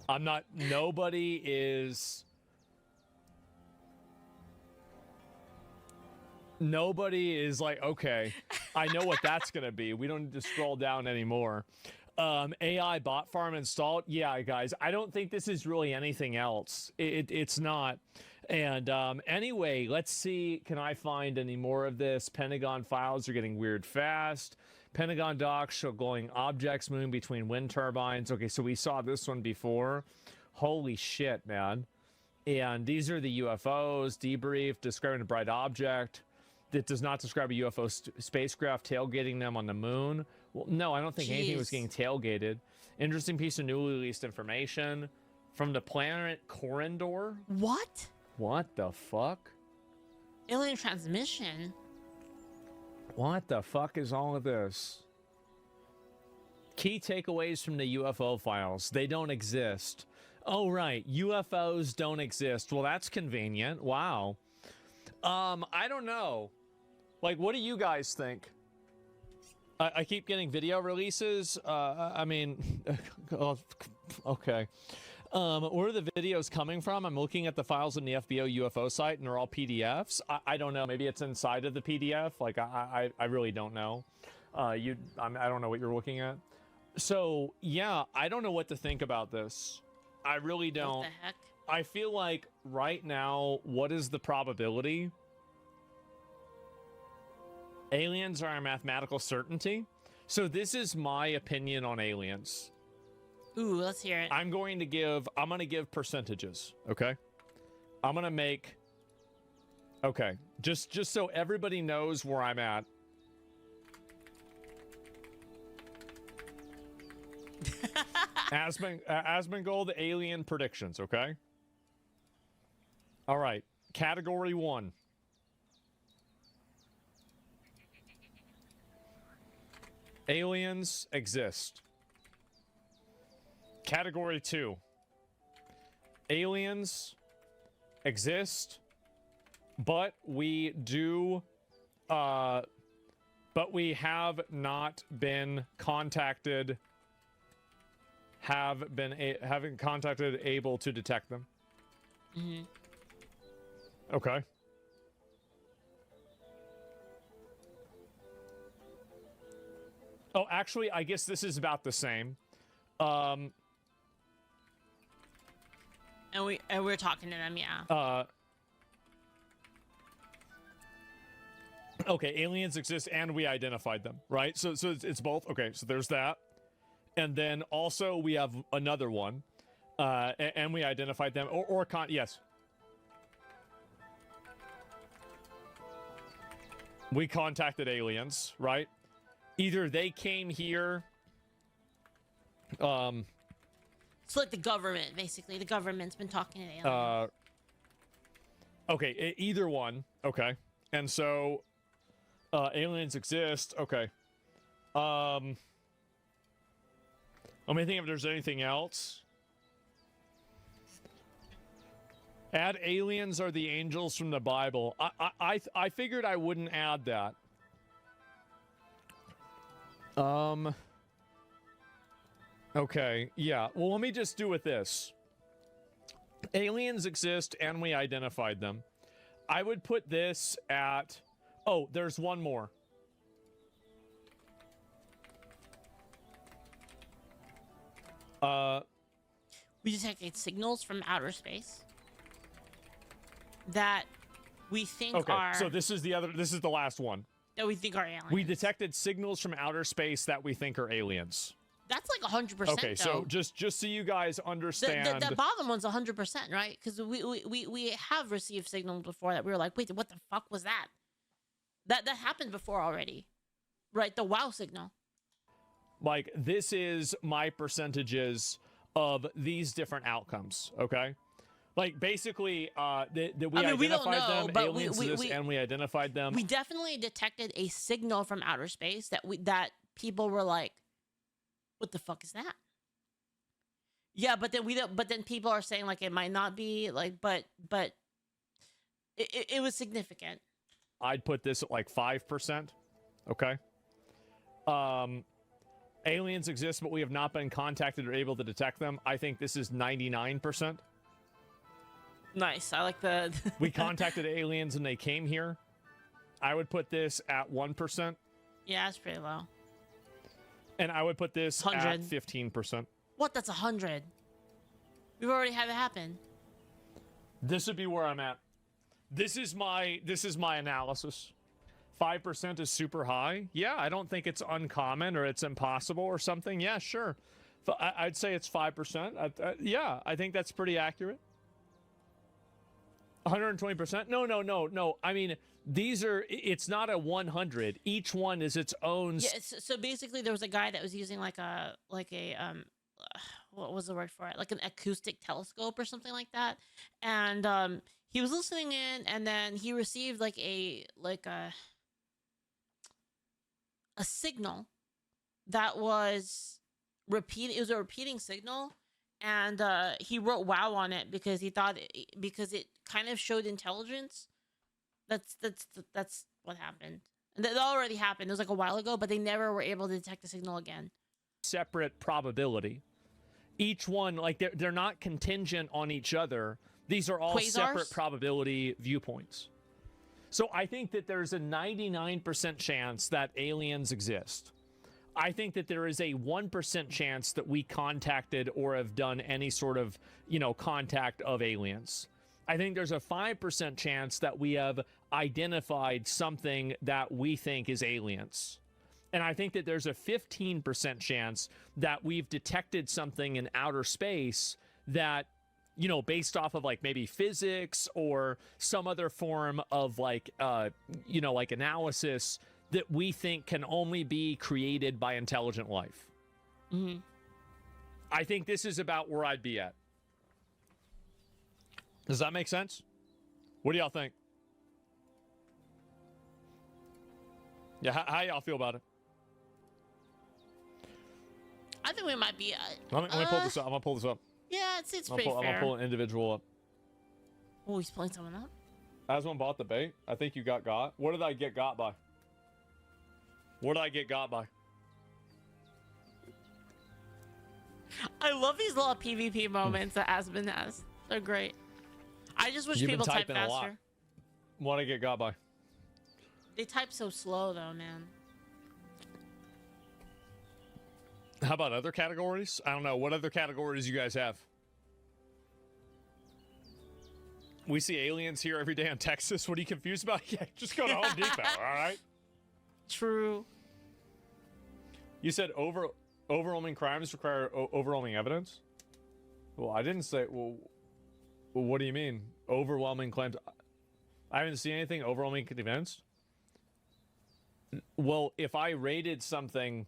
I'm not. Nobody is like, okay, I know what that's going to be. We don't need to scroll down anymore. AI bot farm installed. Yeah, guys, I don't think this is really anything else. It's not. And anyway, let's see. Can I find any more of this? Pentagon files are getting weird fast. Pentagon docs show glowing objects moving between wind turbines. Okay, so we saw this one before. Holy shit, man. And these are the UFOs. Debrief describing a bright object that does not describe a UFO spacecraft tailgating them on the moon. Well, no, I don't think anything was getting tailgated. Interesting piece of newly released information from the planet Corindor. What? What the fuck? Alien transmission. What the fuck is all of this? Key takeaways from the UFO files. They don't exist. Oh, right. UFOs don't exist. Well, that's convenient. Wow. I don't know. Like, what do you guys think? I keep getting video releases. I mean, okay. Where are the videos coming from? I'm looking at the files in the FBO UFO site, and they're all PDFs. I don't know. Maybe it's inside of the PDF. Like, I really don't know. I don't know what you're looking at. So, yeah, I don't know what to think about this. I really don't. What the heck? I feel like right now, what is the probability? Aliens are a mathematical certainty. So this is my opinion on aliens. Ooh, let's hear it. I'm going to give percentages, okay? I'm going to make, okay, just so everybody knows where I'm at. Asmongold alien predictions, okay? All right, category 1. Aliens exist. Category 2. Aliens exist, but we have not been contacted, haven't contacted able to detect them. Mm-hmm. Okay. Oh, actually, I guess this is about the same. And we're talking to them, yeah. Okay, aliens exist and we identified them, right? So it's both. Okay, so there's that. And then also we have another one. And we identified them yes. We contacted aliens, right? Either they came here. It's like the government, basically. The government's been talking to aliens. Okay, either one. Okay. And so, aliens exist. Okay. Let me think if there's anything else. Add aliens are the angels from the Bible. I figured I wouldn't add that. Okay, yeah. Well, let me just do with this. Aliens exist and we identified them. I would put this at... Oh, there's one more. We detected signals from outer space that we think are... Okay, so this is the last one. That we think are aliens. We detected signals from outer space that we think are aliens. That's like 100%. Okay, so just so you guys understand, the bottom one's 100%, right? Because we have received signals before that we were like, wait, what the fuck was that? That happened before already, right? The wow signal. Like, this is my percentages of these different outcomes. Okay, like basically, that we identified them, aliens exist, and we identified them. We definitely detected a signal from outer space that people were like, what the fuck is that? Yeah, but then people are saying like it might not be like, but it was significant. I'd put this at like 5%. Okay. Aliens exist, but we have not been contacted or able to detect them. I think this is 99%. Nice. I like the. We contacted aliens and they came here. I would put this at 1%. Yeah, it's pretty low. And I would put this 100. at 15%. What? That's 100. We've already had it happen. This would be where I'm at. This is my analysis. 5% is super high. Yeah, I don't think it's uncommon or it's impossible or something. Yeah, sure. I'd say it's 5%. Yeah, I think that's pretty accurate. 120%? No. I mean, it's not a 100. Each one is its own. Yeah. So basically, there was a guy that was using like a what was the word for it? Like an acoustic telescope or something like that, and he was listening in, and then he received like a signal that was repeating. It was a repeating signal, and he wrote "wow" on it because he thought because it kind of showed intelligence. That's what happened. And that already happened. It was like a while ago, but they never were able to detect the signal again. Separate probability. Each one, like they're not contingent on each other. These are all Quasars? separate probability viewpoints. So I think that there's a 99% chance that aliens exist. I think that there is a 1% chance that we contacted or have done any sort of, contact of aliens. I think there's a 5% chance that we have identified something that we think is aliens. And I think that there's a 15% chance that we've detected something in outer space that, based off of like maybe physics or some other form of like analysis that we think can only be created by intelligent life. Mm-hmm. I think this is about where I'd be at. Does that make sense? What do y'all think? Yeah, how y'all feel about it? I think we might be. Let me pull this up. I'm gonna pull this up. Yeah, it's pretty fair. I'm gonna pull an individual up. Oh, he's pulling someone up. Asmongold bought the bait. I think you got. What did I get got by? What did I get got by? I love these little PvP moments that Asmon has. They're great. I just wish people type faster. A lot. What did I get got by? They type so slow though, man. How about other categories? I don't know. What other categories you guys have? We see aliens here every day in Texas. What are you confused about? Yeah, just go to Home Depot, all right? True. You said overwhelming crimes require overwhelming evidence? Well, I didn't say... Well, what do you mean? Overwhelming claims? I haven't seen anything overwhelming convinced. Well, if I rated something,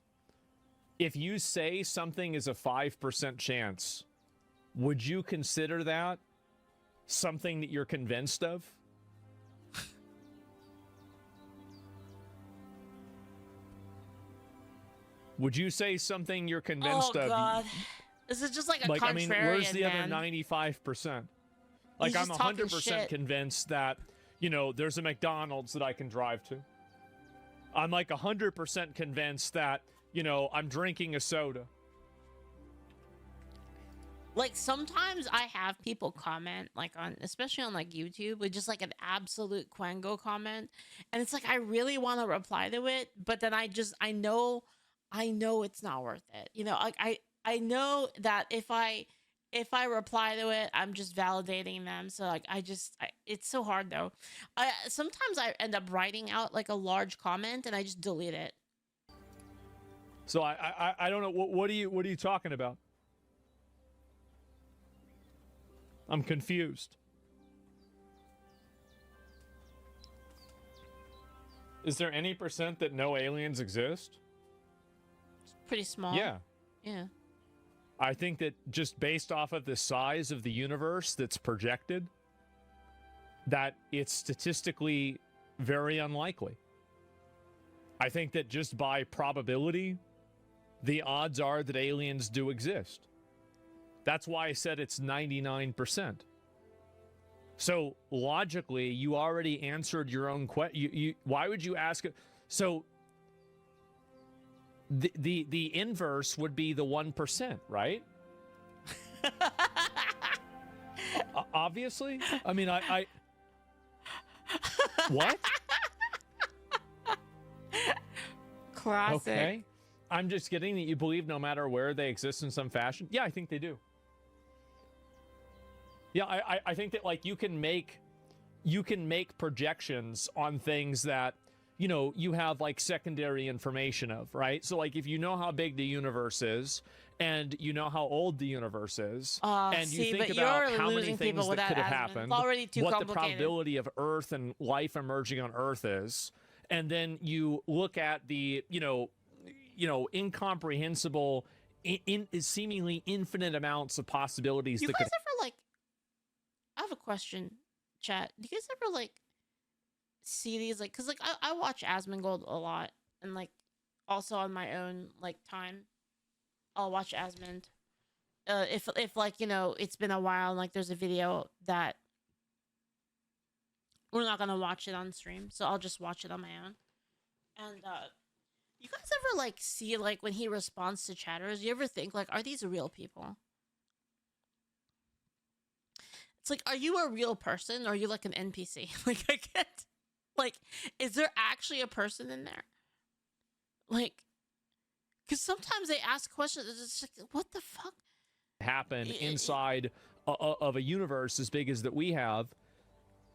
if you say something is a 5% chance, would you consider that something that you're convinced of? Would you say something you're convinced of? Oh God, this is just like a contrarian, I mean, where's the man. other 95%? Like, He's I'm just talking 100% shit. convinced that, you know, there's a McDonald's that I can drive to. I'm like 100% convinced that, you know, I'm drinking a soda. Like sometimes I have people comment like on, especially on like YouTube, with just like an absolute Quango comment, and it's like I really want to reply to it, but then I know it's not worth it. You know, like I know that if I reply to it, I'm just validating them. So like it's so hard though. Sometimes I end up writing out like a large comment and I just delete it. So I don't know, what are you talking about? I'm confused. Is there any percent that no aliens exist? It's pretty small. Yeah. Yeah. I think that just based off of the size of the universe that's projected, that it's statistically very unlikely. I think that just by probability, the odds are that aliens do exist. That's why I said it's 99%. So logically, you already answered your own question. Why would you ask it? So the inverse would be the 1%, right? Obviously. I mean, I what? Classic. Okay. I'm just getting that you believe no matter where they exist in some fashion. Yeah, I think they do. Yeah, I think that like you can make projections on things that, you know, you have like secondary information of, right? So like if you know how big the universe is and you know how old the universe is, and you think about how many things that could have happened, what the probability of Earth and life emerging on Earth is, and then you look at the, you know, incomprehensible, seemingly infinite amounts of possibilities. You guys ever like? I have a question, chat. Do you guys ever like see these like? Cause like I watch Asmongold a lot, and like also on my own like time, I'll watch Asmond. If like, you know, it's been a while and like there's a video that we're not gonna watch it on stream, so I'll just watch it on my own. And you guys ever like see like when he responds to chatters, you ever think like, are these real people? It's like, are you a real person or are you like an NPC? Like I get, like, is there actually a person in there? Like, because sometimes they ask questions, it's just like, what the fuck? Happen inside of a universe as big as that we have,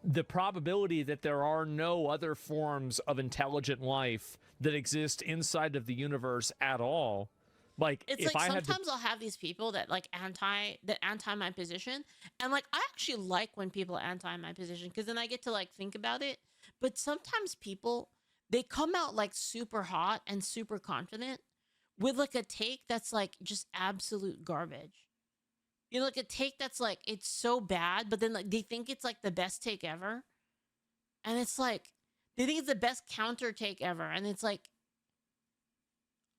the probability that there are no other forms of intelligent life that exist inside of the universe at all. Like, it's if like I sometimes I'll have these people that like anti my position, and like I actually like when people anti my position because then I get to like think about it. But sometimes people, they come out like super hot and super confident with like a take that's like just absolute garbage. You know, like a take that's like, it's so bad, but then like they think it's like the best take ever. And it's like, they think it's the best counter take ever. And it's like,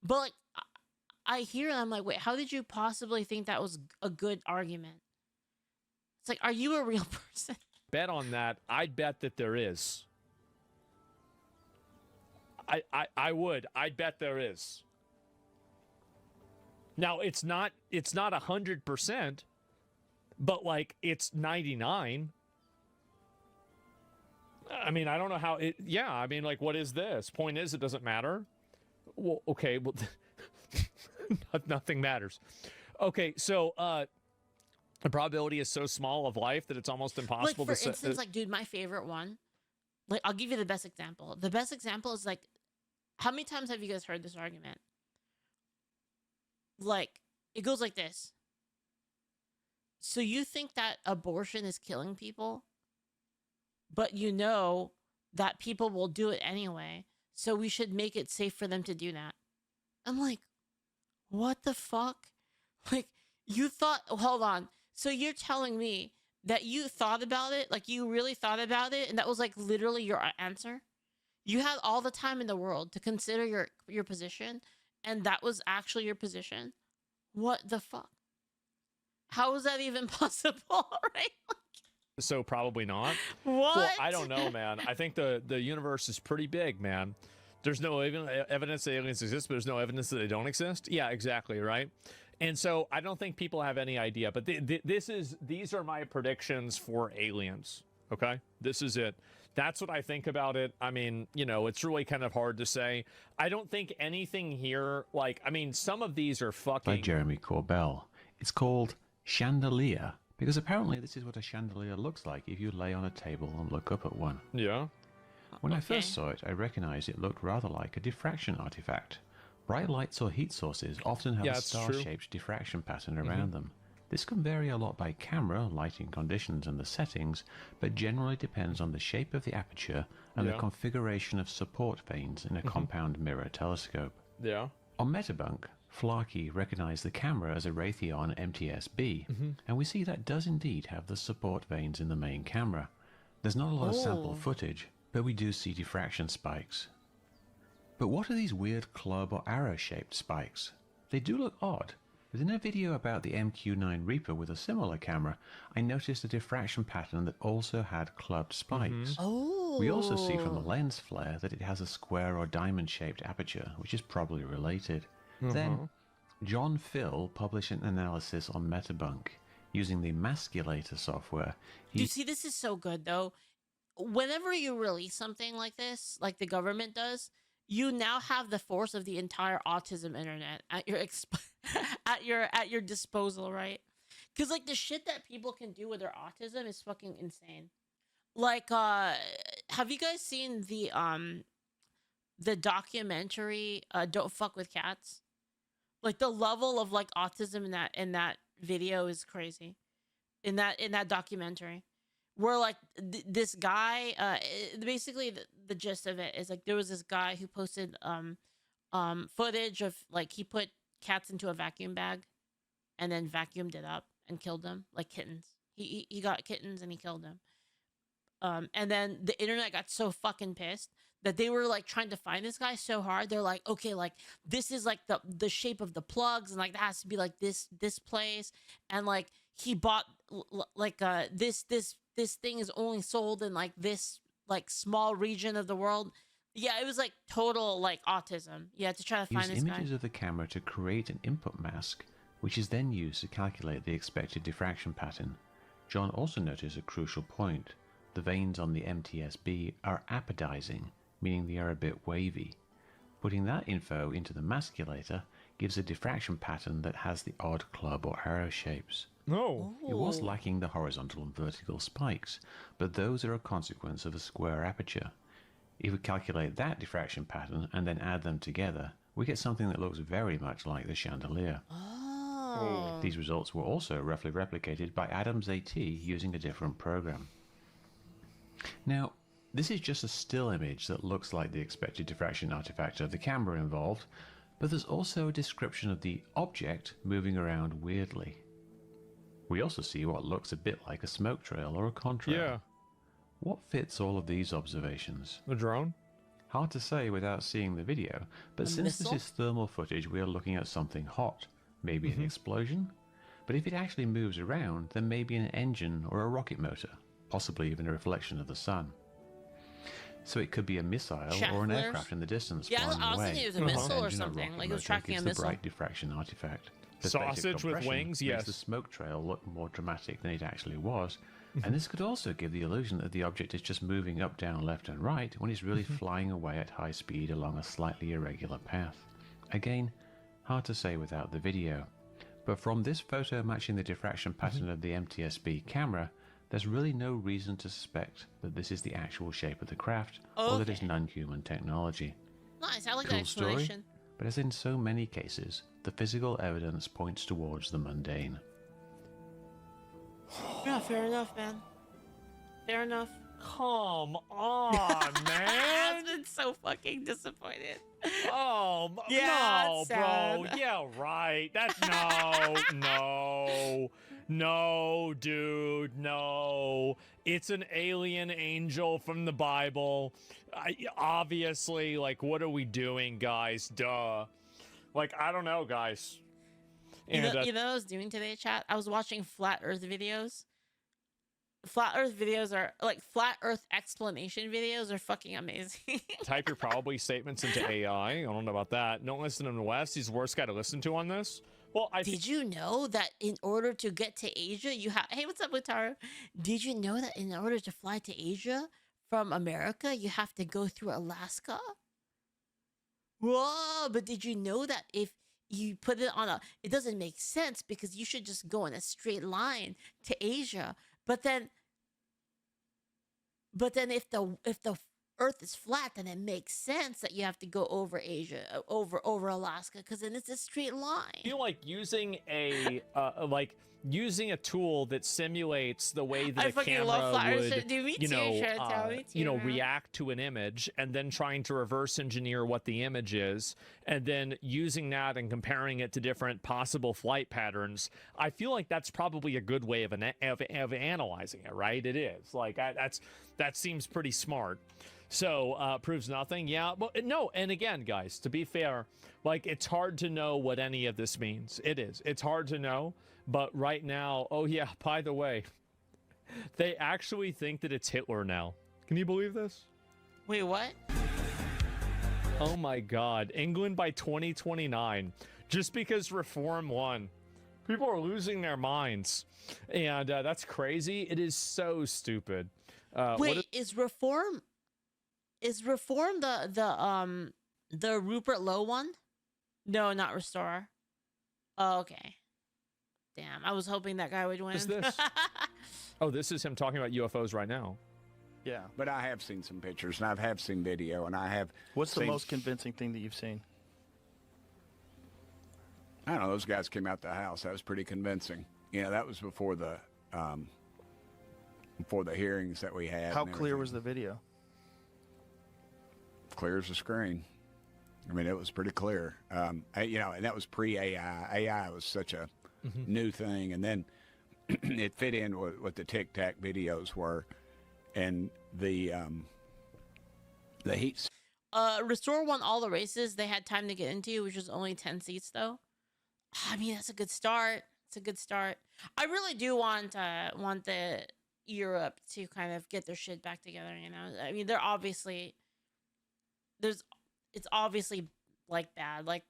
but like, I hear and I'm like, wait, how did you possibly think that was a good argument? It's like, are you a real person? bet on that, I'd bet that there is. I would. I'd bet there is. Now, it's not 100%, but like it's 99. I mean, I don't know how it, yeah, I mean, like, what is this? Point is, it doesn't matter. Well, okay, well, nothing matters. Okay, so the probability is so small of life that it's almost impossible like, for to instance, like, dude, my favorite one, like, I'll give you the best example. The best example is like, how many times have you guys heard this argument? Like, it goes like this. So you think that abortion is killing people, but you know that people will do it anyway. so we should make it safe for them to do that. I'm like, what the fuck? Like, you thought, hold on. So you're telling me that you thought about it? Like, you really thought about it? And that was like literally your answer? You had all the time in the world to consider your position, and that was actually your position? What the fuck? How is that even possible, right? So probably not. What? Well, I don't know, man. I think the universe is pretty big, man. There's no evidence that aliens exist, but there's no evidence that they don't exist. Yeah, exactly, right? And so I don't think people have any idea, but these are my predictions for aliens, okay? This is it. That's what I think about it. I mean, you know, it's really kind of hard to say. I don't think anything here, like, I mean, some of these are fucking... By Jeremy Corbell. It's called Chandelier, because apparently this is what a chandelier looks like if you lay on a table and look up at one. Yeah. When I first saw it, I recognized it looked rather like a diffraction artifact. Bright lights or heat sources often have a star-shaped diffraction pattern around them. This can vary a lot by camera, lighting conditions, and the settings, but generally depends on the shape of the aperture and the configuration of support vanes in a compound mirror telescope. Yeah. On Metabunk, Flarkey recognized the camera as a Raytheon MTS-B, and we see that does indeed have the support vanes in the main camera. There's not a lot of sample footage, but we do see diffraction spikes. But what are these weird club or arrow-shaped spikes? They do look odd, but in a video about the MQ-9 Reaper with a similar camera, I noticed a diffraction pattern that also had clubbed spikes. We also see from the lens flare that it has a square or diamond-shaped aperture, which is probably related. Then, John Phil published an analysis on Metabunk using the Masculator software. You see, this is so good, though. Whenever you release something like this, like the government does, you now have the force of the entire autism internet at your at your disposal, right? Because like the shit that people can do with their autism is fucking insane. Like, have you guys seen the documentary "Don't Fuck with Cats"? Like the level of like autism in that video is crazy. In that documentary. Where like this guy, basically the gist of it is like there was this guy who posted footage of like he put cats into a vacuum bag, and then vacuumed it up and killed them like kittens. He got kittens and he killed them. And then the internet got so fucking pissed that they were like trying to find this guy so hard. They're like, okay, like this is like the shape of the plugs, and like that has to be like this place, and like he bought like this thing is only sold in like this like small region of the world. Yeah, it was like total like autism. Yeah, to try to find this guy. Use images of the camera to create an input mask, which is then used to calculate the expected diffraction pattern. John also noticed a crucial point. The vanes on the MTS-B are apodizing, meaning they are a bit wavy. Putting that info into the Masculator gives a diffraction pattern that has the odd club or arrow shapes. No. It was lacking the horizontal and vertical spikes, but those are a consequence of a square aperture. If we calculate that diffraction pattern and then add them together, we get something that looks very much like the chandelier. These results were also roughly replicated by Adams AT using a different program. Now, this is just a still image that looks like the expected diffraction artifact of the camera involved, but there's also a description of the object moving around weirdly. We also see what looks a bit like a smoke trail or a contrail. Yeah. What fits all of these observations? The drone? Hard to say without seeing the video, but since this is thermal footage, we are looking at something hot. Maybe an explosion? But if it actually moves around, then maybe an engine or a rocket motor, possibly even a reflection of the sun. So it could be a missile or an aircraft in the distance flying I was away. thinking it was a missile or something, like it was tracking a missile. The bright diffraction artifact. Sausage with wings, yes. Makes the smoke trail look more dramatic than it actually was. And this could also give the illusion that the object is just moving up, down, left and right when it's really flying away at high speed along a slightly irregular path. Again, hard to say without the video. But from this photo matching the diffraction pattern of the MTS-B camera, there's really no reason to suspect that this is the actual shape of the craft or that it's non-human technology. Nice, I like Cool that explanation. story, but as in so many cases, the physical evidence points towards the mundane. Yeah, fair enough, man. Fair enough. Come on, man. I've been so fucking disappointed. Oh, Yeah, no, it's bro. sad. Yeah, right. No, dude, no. It's an alien angel from the Bible. Obviously, like, what are we doing, guys? Duh. Like, I don't know, guys. You And, know what I was doing today, chat? I was watching flat Earth videos. Flat Earth videos are like flat Earth explanation videos are fucking amazing. type your probably statements into AI. I don't know about that. Don't listen to him, West. He's the worst guy to listen to on this. Well, Did you know that in order to get to Asia, you have... Hey, what's up, Witaro? Did you know that in order to fly to Asia from America, you have to go through Alaska? Whoa, but did you know that if you put it on a... It doesn't make sense because you should just go in a straight line to Asia. But then if the Earth is flat, then it makes sense that you have to go over Asia, over Alaska, because then it's a straight line. I feel like using a using a tool that simulates the way that I a fucking love flat camera Earth. would, Do me you too, know, Chantel, me too, man. react to an image, and then trying to reverse engineer what the image is, and then using that and comparing it to different possible flight patterns. I feel like that's probably a good way of analyzing it, right? It is. Like, that seems pretty smart. So, proves nothing. Yeah, but no. And again, guys, to be fair, like, it's hard to know what any of this means. It is. It's hard to know. But right now, oh yeah, by the way, they actually think that it's Hitler now. Can you believe this? Wait, what? Oh my God. England by 2029. Just because Reform won. People are losing their minds. And that's crazy. It is so stupid. Wait, is Reform the Rupert Lowe one? No, not Restore. Oh, okay. Damn, I was hoping that guy would win. What is this? Oh, this is him talking about UFOs right now. Yeah, but I have seen some pictures, and I have seen video, and I have. What's the seen... most convincing thing that you've seen? I don't know. Those guys came out the house. That was pretty convincing. You know, that was before the hearings that we had. How clear was the video? Clear as a screen. I mean, it was pretty clear. And that was pre-AI. AI was such a new thing, and then it fit in with what the Tic Tac videos were, and the heat. Restore won all the races they had time to get into, which was only 10 seats, though. I mean, that's a good start. It's a good start. I really do want the Europe to kind of get their shit back together. You know, I mean, it's obviously like bad, like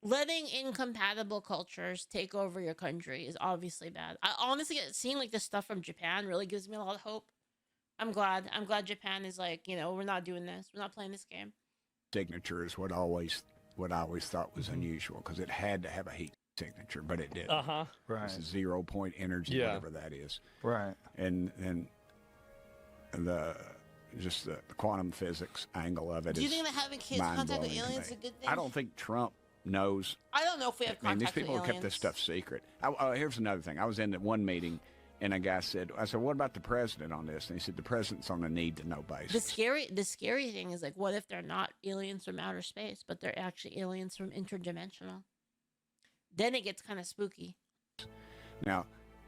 letting incompatible cultures take over your country is obviously bad. I honestly, seeing like this stuff from Japan really gives me a lot of hope. I'm glad Japan is like, you know, we're not doing this. We're not playing this game. Signature is what I always thought was unusual, because it had to have a heat signature, but it didn't. Right. It's a 0 point energy, whatever that is. Right. And the quantum physics angle of it. Do you think that having kids contact with aliens is a good thing? I don't think Trump knows. I don't know if we have contact with aliens. These people have kept this stuff secret. Here's another thing. I was in one meeting, and a guy said, what about the president on this? And he said, the president's on a need-to-know basis. The scary thing is, like, what if they're not aliens from outer space, but they're actually aliens from interdimensional? Then it gets kind of spooky. Now,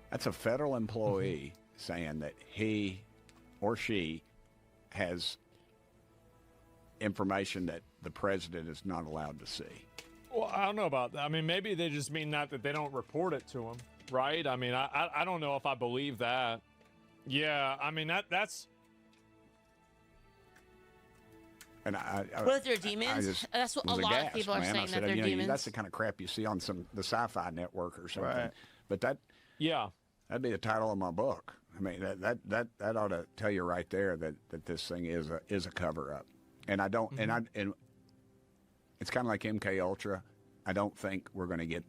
that's a federal employee saying that he or she has information that the president is not allowed to see. Well, I don't know about that. I mean, maybe they just mean that they don't report it to him, right? I mean, I don't know if I believe that. Yeah, I mean, that's... And what if they're demons? That's what a lot of people are saying, that they're demons. That's the kind of crap you see on the Sci-Fi Network or something. Right. But that'd be the title of my book. I mean, that ought to tell you right there that this thing is a cover up. And I don't and it's kind of like MK Ultra. I don't think we're going to get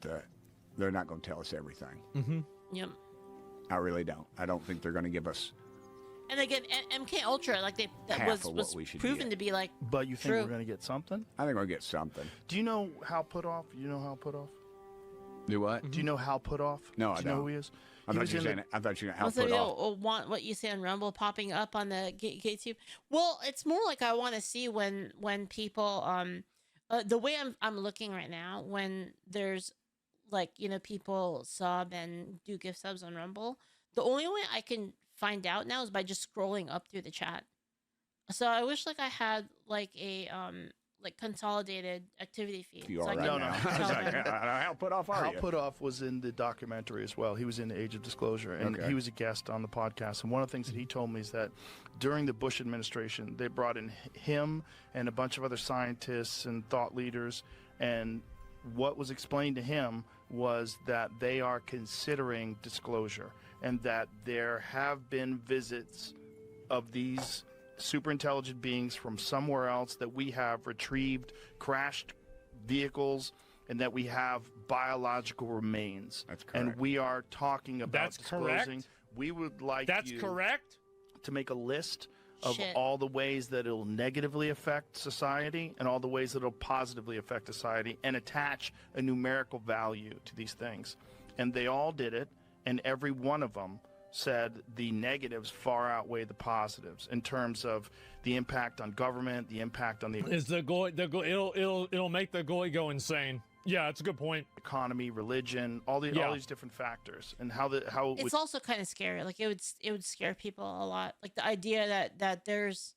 they're not going to tell us everything. Yep. I really don't. I don't think they're going to give us. And again, MK Ultra, like that was proven to be like. But you think we're going to get something? I think we'll get something. Do you know Hal Puthoff? You know Hal Puthoff? Do what? Do you know Hal Putoff? No, I Do you know don't. who he is? I He thought was you in were the- saying. I thought you were Also, want what you say on Rumble popping up on the GateTube. Well, it's more like I want to see when people the way I'm looking right now, when there's like, you know, people sub and do gift subs on Rumble, the only way I can find out now is by just scrolling up through the chat. So I wish like I had like a like consolidated activity feed. You so are I right can No, no. now. tell It's like, them. Hal Putoff are Hal you? Putoff was in the documentary as well. He was in the Age of Disclosure, and Okay. he was a guest on the podcast. And one of the things that he told me is that during the Bush administration, they brought in him and a bunch of other scientists and thought leaders. And what was explained to him was that they are considering disclosure, and that there have been visits of these super intelligent beings from somewhere else, that we have retrieved crashed vehicles, and that we have biological remains. That's correct. And we are talking about That's disclosing. correct. We would like That's you correct. to make a list of Shit. all the ways that it'll negatively affect society and all the ways that it'll positively affect society, and attach a numerical value to these things. And they all did it, and every one of them said the negatives far outweigh the positives in terms of the impact on government, the impact on the Is it'll make the goalie go insane. Yeah, it's a good point. economy, religion, all these different factors, and how it would It's also kind of scary. Like it would scare people a lot. Like the idea that there's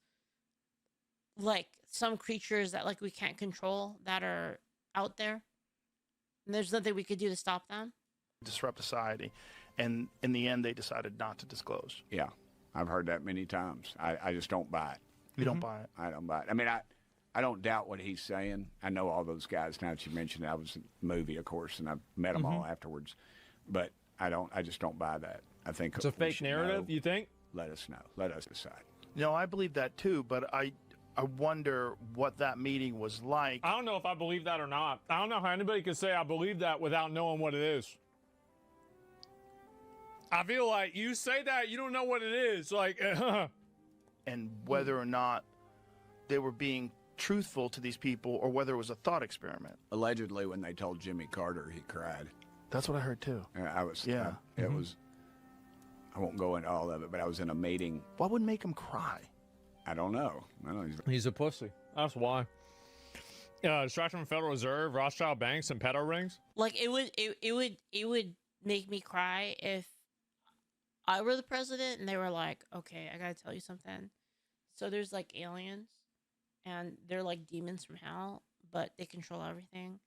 like some creatures that like we can't control that are out there, and there's nothing we could do to stop them. disrupt society. And in the end, they decided not to disclose. Yeah, I've heard that many times. I just don't buy it. You don't buy it. I don't buy it. I mean, I don't doubt what he's saying. I know all those guys. Now that you mentioned it, I was in the movie, of course, and I've met them all afterwards. But I just don't buy that. I think It's a we fake should narrative, know. you think? Let us know. Let us decide. No, I believe that too, but I wonder what that meeting was like. I don't know if I believe that or not. I don't know how anybody could say I believe that without knowing what it is. I feel like you say that, you don't know what it is. Like, And whether or not they were being truthful to these people, or whether it was a thought experiment. Allegedly, when they told Jimmy Carter, he cried. That's what I heard too. I was. Yeah. It was. I won't go into all of it, but I was in a meeting. What would make him cry? I don't know. he's a pussy. That's why. Distraction from Federal Reserve, Rothschild banks, and pedo rings. Like it would make me cry if I were the president and they were like, okay, I gotta tell you something. So there's like aliens, and they're like demons from hell, but they control everything,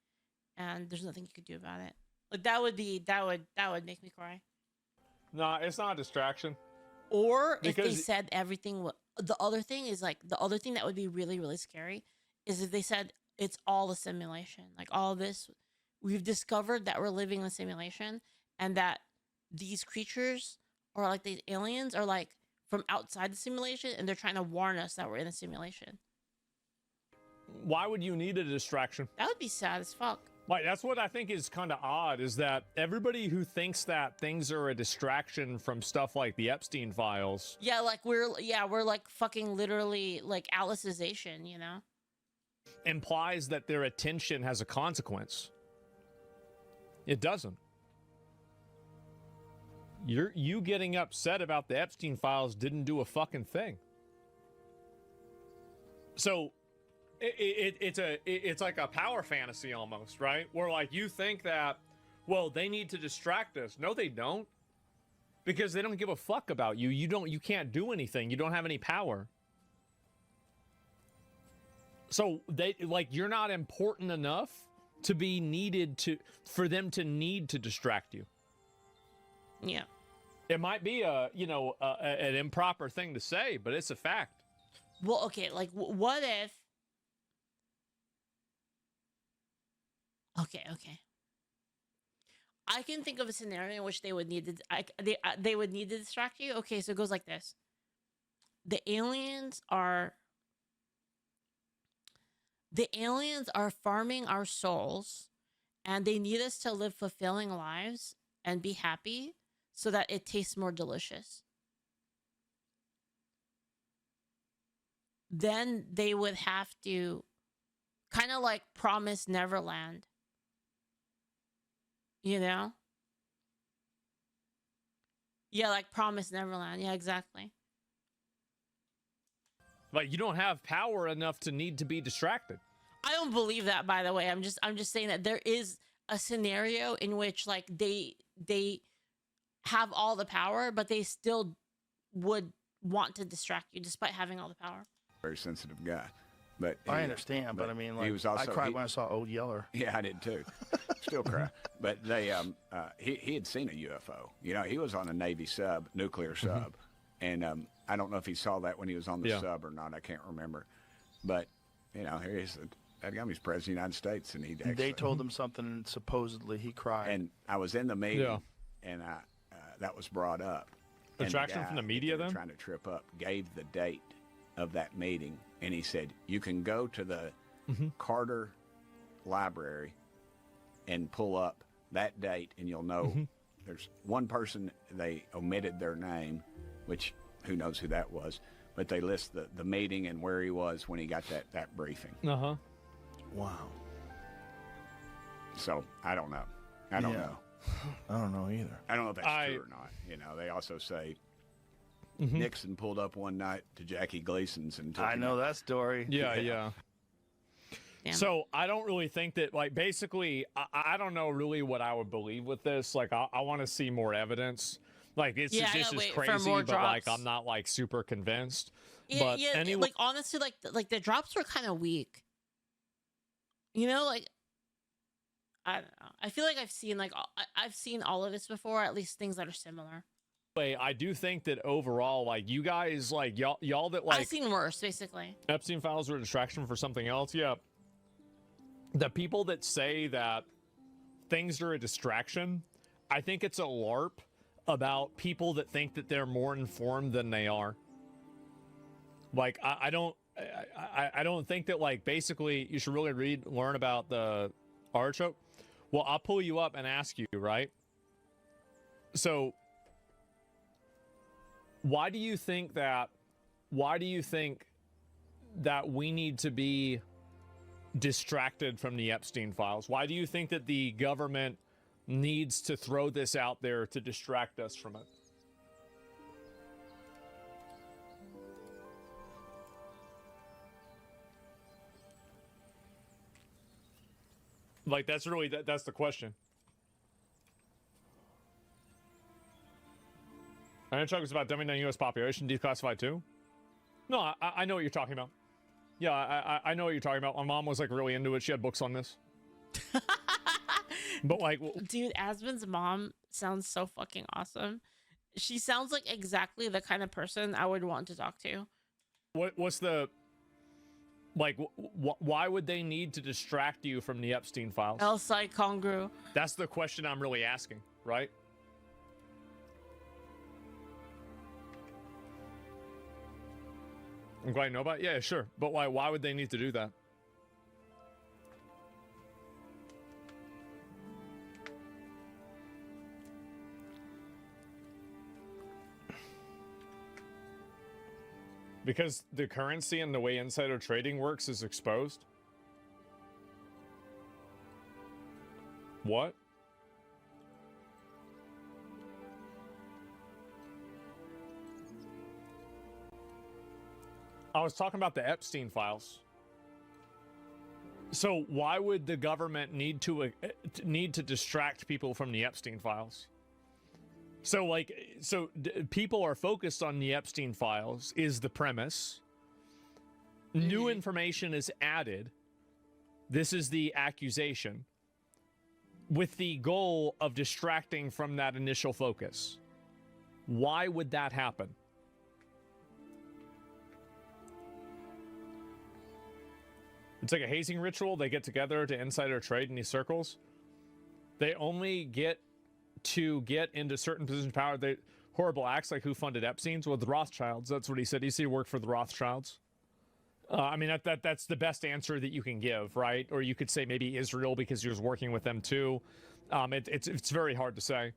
and there's nothing you could do about it. Like that would make me cry. Nah, it's not a distraction. Or if they Because- said everything. The other thing is like the other thing that would be really, really scary is if they said it's all a simulation. Like all this, we've discovered that we're living in a simulation, and that these creatures or like these aliens are like from outside the simulation, and they're trying to warn us that we're in a simulation. Why would you need a distraction? That would be sad as fuck. Like, that's what I think is kind of odd, is that everybody who thinks that things are a distraction from stuff like the Epstein files. Yeah, like we're like fucking literally like Alicization, you know? Implies that their attention has a consequence. It doesn't. You getting upset about the Epstein files didn't do a fucking thing. So it's like a power fantasy almost, right? Where like you think that, well, they need to distract us. No, they don't. Because they don't give a fuck about you. You can't do anything. You don't have any power. So you're not important enough to be needed for them to need to distract you. Yeah. It might be an improper thing to say, but it's a fact. Well, okay, like what if? Okay. I can think of a scenario in which they would need to they would need to distract you. Okay, so it goes like this: the aliens are farming our souls, and they need us to live fulfilling lives and be happy so that it tastes more delicious. Then they would have to kind of like promise Neverland. You know? Yeah, like Promise Neverland. Yeah, exactly. Like, you don't have power enough to need to be distracted. I don't believe that, by the way. I'm just saying that there is a scenario in which like they have all the power, but they still would want to distract you despite having all the power. Very sensitive guy. But I understand, but I mean, like, he was also, I cried when I saw Old Yeller. Yeah, I did too. Still cry. But they, he had seen a UFO. You know, he was on a Navy sub, nuclear sub, and I don't know if he saw that when he was on the sub or not. I can't remember. But you know, here he's that guy. He's president of the United States, and they told him something, and supposedly he cried. And I was in the meeting, and that was brought up. Attraction from the media, then? Trying to trip up, gave the date of that meeting, and he said, you can go to the Carter Library and pull up that date, and you'll know there's one person, they omitted their name, which who knows who that was, but they list the meeting and where he was when he got that briefing. Wow. So, I don't know. I don't know. I don't know either. I don't know if that's true or not. You know, they also say Nixon pulled up one night to Jackie Gleason's and took him out. that story. Yeah. So I don't really think that, like, basically, I don't know really what I would believe with this. Like, I want to see more evidence. Like, it's just is crazy, but like, I'm not like super convinced. Yeah, like honestly, like the drops were kind of weak. You know, like I don't know. I feel like I've seen all of this before, at least things that are similar. I do think that overall, like, you guys, like, y'all that, like, I've seen worse, basically. Epstein files were a distraction for something else. Yeah. The people that say that things are a distraction, I think it's a LARP about people that think that they're more informed than they are. Like, I don't think that, like, basically you should really learn about the artichoke. Well, I'll pull you up and ask you, right? So, why do you think that we need to be distracted from the Epstein files? Why do you think that the government needs to throw this out there to distract us from it? Like, that's really, that's the question. Iron Chuck was about dumbing down U.S. population, declassified too? No, I know what you're talking about. Yeah, I know what you're talking about. My mom was, like, really into it. She had books on this. But, like... Dude, Asmon's mom sounds so fucking awesome. She sounds like exactly the kind of person I would want to talk to. What's the... Like, why would they need to distract you from the Epstein files? El Sai Congru. That's the question I'm really asking, right? I'm glad you know about it. Yeah, sure. But why would they need to do that? Because the currency and the way insider trading works is exposed? What? I was talking about the Epstein files. So why would the government need to distract people from the Epstein files? So, like, people are focused on the Epstein files is the premise. New information is added. This is the accusation, with the goal of distracting from that initial focus. Why would that happen? It's like a hazing ritual. They get together to insider trade in these circles. They only get to get into certain positions of power. They horrible acts, like who funded Epstein's? Well, the Rothschilds. That's what he said. He said he worked for the Rothschilds. I mean, that's the best answer that you can give, right? Or you could say maybe Israel, because he was working with them too. It's very hard to say,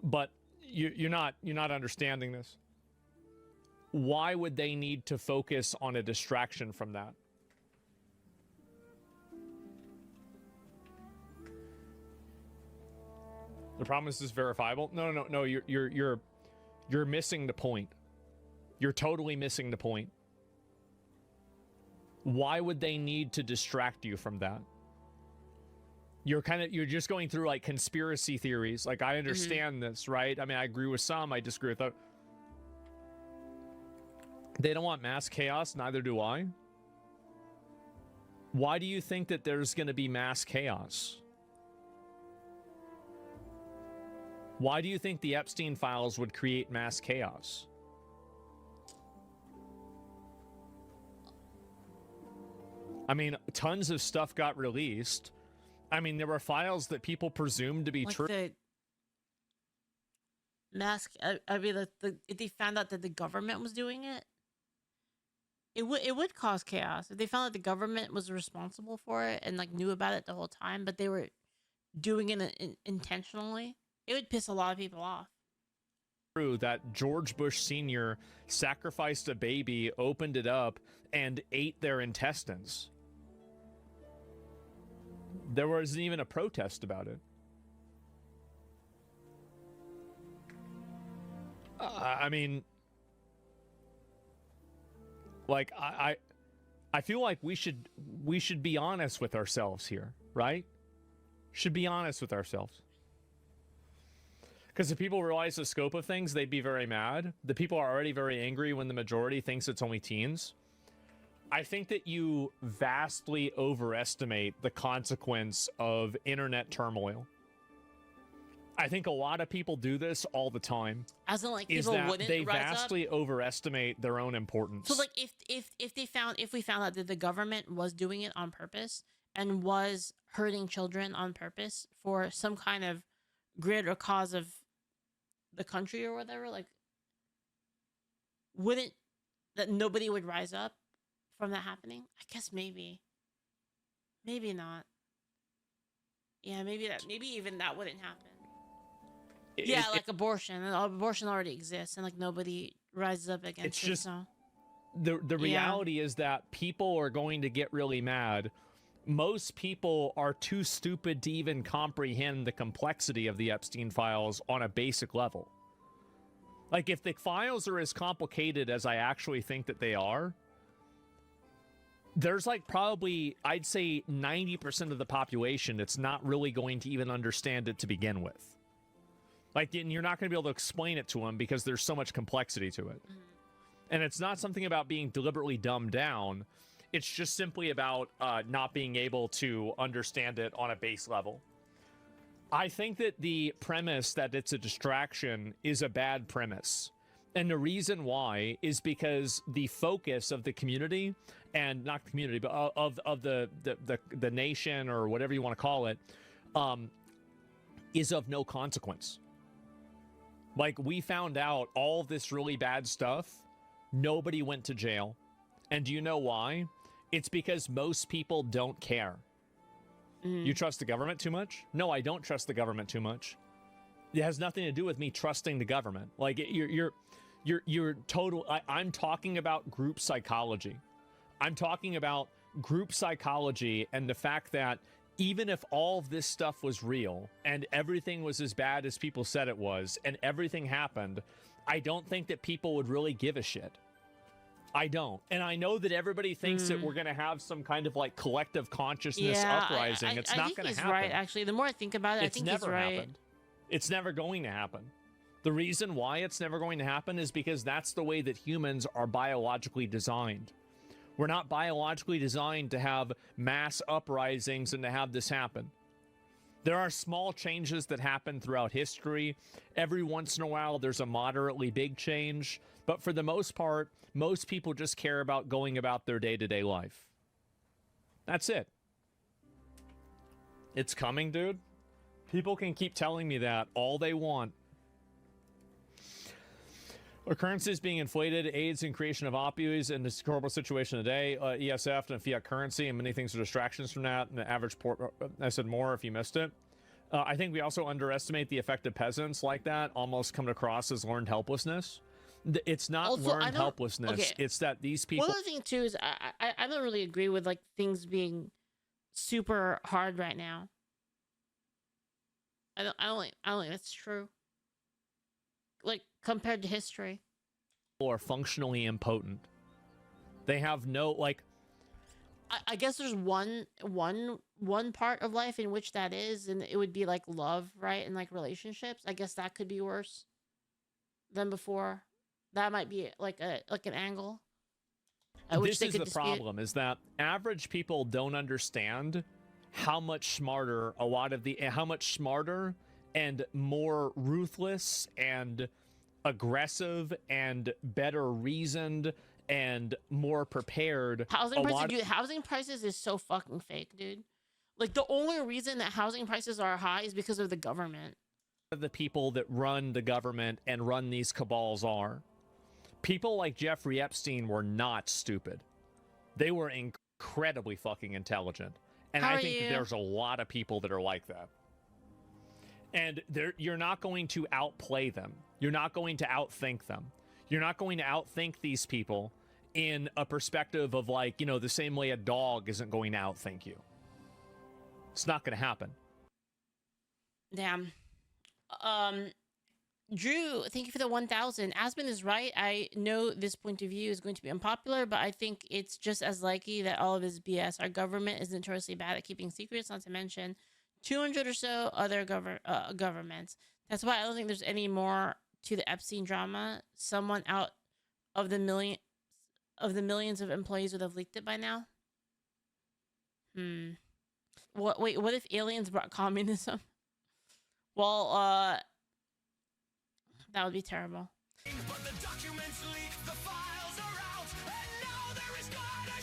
but you're not understanding this. Why would they need to focus on a distraction from that? The promise is verifiable. No. You're missing the point. You're totally missing the point. Why would they need to distract you from that? You're just going through like conspiracy theories. Like, I understand this, right? I mean, I agree with some, I disagree with others. They don't want mass chaos, neither do I. Why do you think that there's going to be mass chaos? Why do you think the Epstein files would create mass chaos? I mean, tons of stuff got released. I mean, there were files that people presumed to be Like true. the mask. I mean, if they found out that the government was doing it, it would cause chaos. If they found out the government was responsible for it and like knew about it the whole time, but they were doing it intentionally, it would piss a lot of people off. True that George Bush Sr. sacrificed a baby, opened it up, and ate their intestines. There wasn't even a protest about it. I mean, like, I feel like we should be honest with ourselves here, right? Should be honest with ourselves. Because if people realize the scope of things, they'd be very mad. The people are already very angry when the majority thinks it's only teens. I think that you vastly overestimate the consequence of internet turmoil. I think a lot of people do this all the time. As in, like, people wouldn't they rise vastly up? overestimate their own importance. So, like, if we found out that the government was doing it on purpose and was hurting children on purpose for some kind of greater cause of the country or whatever, like, wouldn't that nobody would rise up from that happening? I guess maybe not. Yeah, maybe even that wouldn't happen. Like abortion. Abortion already exists, and like nobody rises up against it's it. just So the reality is that people are going to get really mad. Most people are too stupid to even comprehend the complexity of the Epstein files on a basic level. Like, if the files are as complicated as I actually think that they are, there's like probably, I'd say 90% of the population that's not really going to even understand it to begin with. Like, and you're not going to be able to explain it to them because there's so much complexity to it. And it's not something about being deliberately dumbed down. It's just simply about not being able to understand it on a base level. I think that the premise that it's a distraction is a bad premise. And the reason why is because the focus of the community, and not the community, but of the nation, or whatever you want to call it, is of no consequence. Like, we found out all this really bad stuff. Nobody went to jail. And do you know why? It's because most people don't care. You trust the government too much? No, I don't trust the government too much. It has nothing to do with me trusting the government. Like, you're total. I'm talking about group psychology. I'm talking about group psychology and the fact that even if all of this stuff was real and everything was as bad as people said it was and everything happened, I don't think that people would really give a shit. I don't. And I know that everybody thinks that we're going to have some kind of like collective consciousness uprising. It's not going to happen. Right, actually. The more I think about it, I think he's right. Happened. It's never going to happen. The reason why it's never going to happen is because that's the way that humans are biologically designed. We're not biologically designed to have mass uprisings and to have this happen. There are small changes that happen throughout history. Every once in a while, there's a moderately big change. But for the most part, most people just care about going about their day-to-day life. That's it. It's coming, dude. People can keep telling me that all they want. Our currency is being inflated, aids in creation of opioids in this horrible situation today. ESF and fiat currency, and many things are distractions from that. And the average I said more if you missed it. I think we also underestimate the effect of peasants like that, almost come across as learned helplessness. It's not also, learned helplessness. Okay. It's that these people. One other thing too is I don't really agree with like things being super hard right now. I don't think that's true. Like compared to history. Or functionally impotent. They have no like. I guess there's one part of life in which that is, and it would be like love, right? And like relationships. I guess that could be worse than before. That might be like an angle. This is the problem: is that average people don't understand how much smarter and more ruthless and aggressive and better reasoned and more prepared. Housing prices is so fucking fake, dude. Like the only reason that housing prices are high is because of the government. The people that run the government and run these cabals are. People like Jeffrey Epstein were not stupid. They were incredibly fucking intelligent. And I think that there's a lot of people that are like that. And you're not going to outplay them. You're not going to outthink them. You're not going to outthink these people in a perspective of like, the same way a dog isn't going to outthink you. It's not going to happen. Damn. Drew, thank you for the 1,000. Aspen is right. I know this point of view is going to be unpopular, but I think it's just as likely that all of this BS. Our government is notoriously bad at keeping secrets, not to mention 200 or so other governments. That's why I don't think there's any more to the Epstein drama. Someone out of the millions of employees would have leaked it by now. What if aliens brought communism? Well, that would be terrible. But the documents leak, the files are out, and now there is not a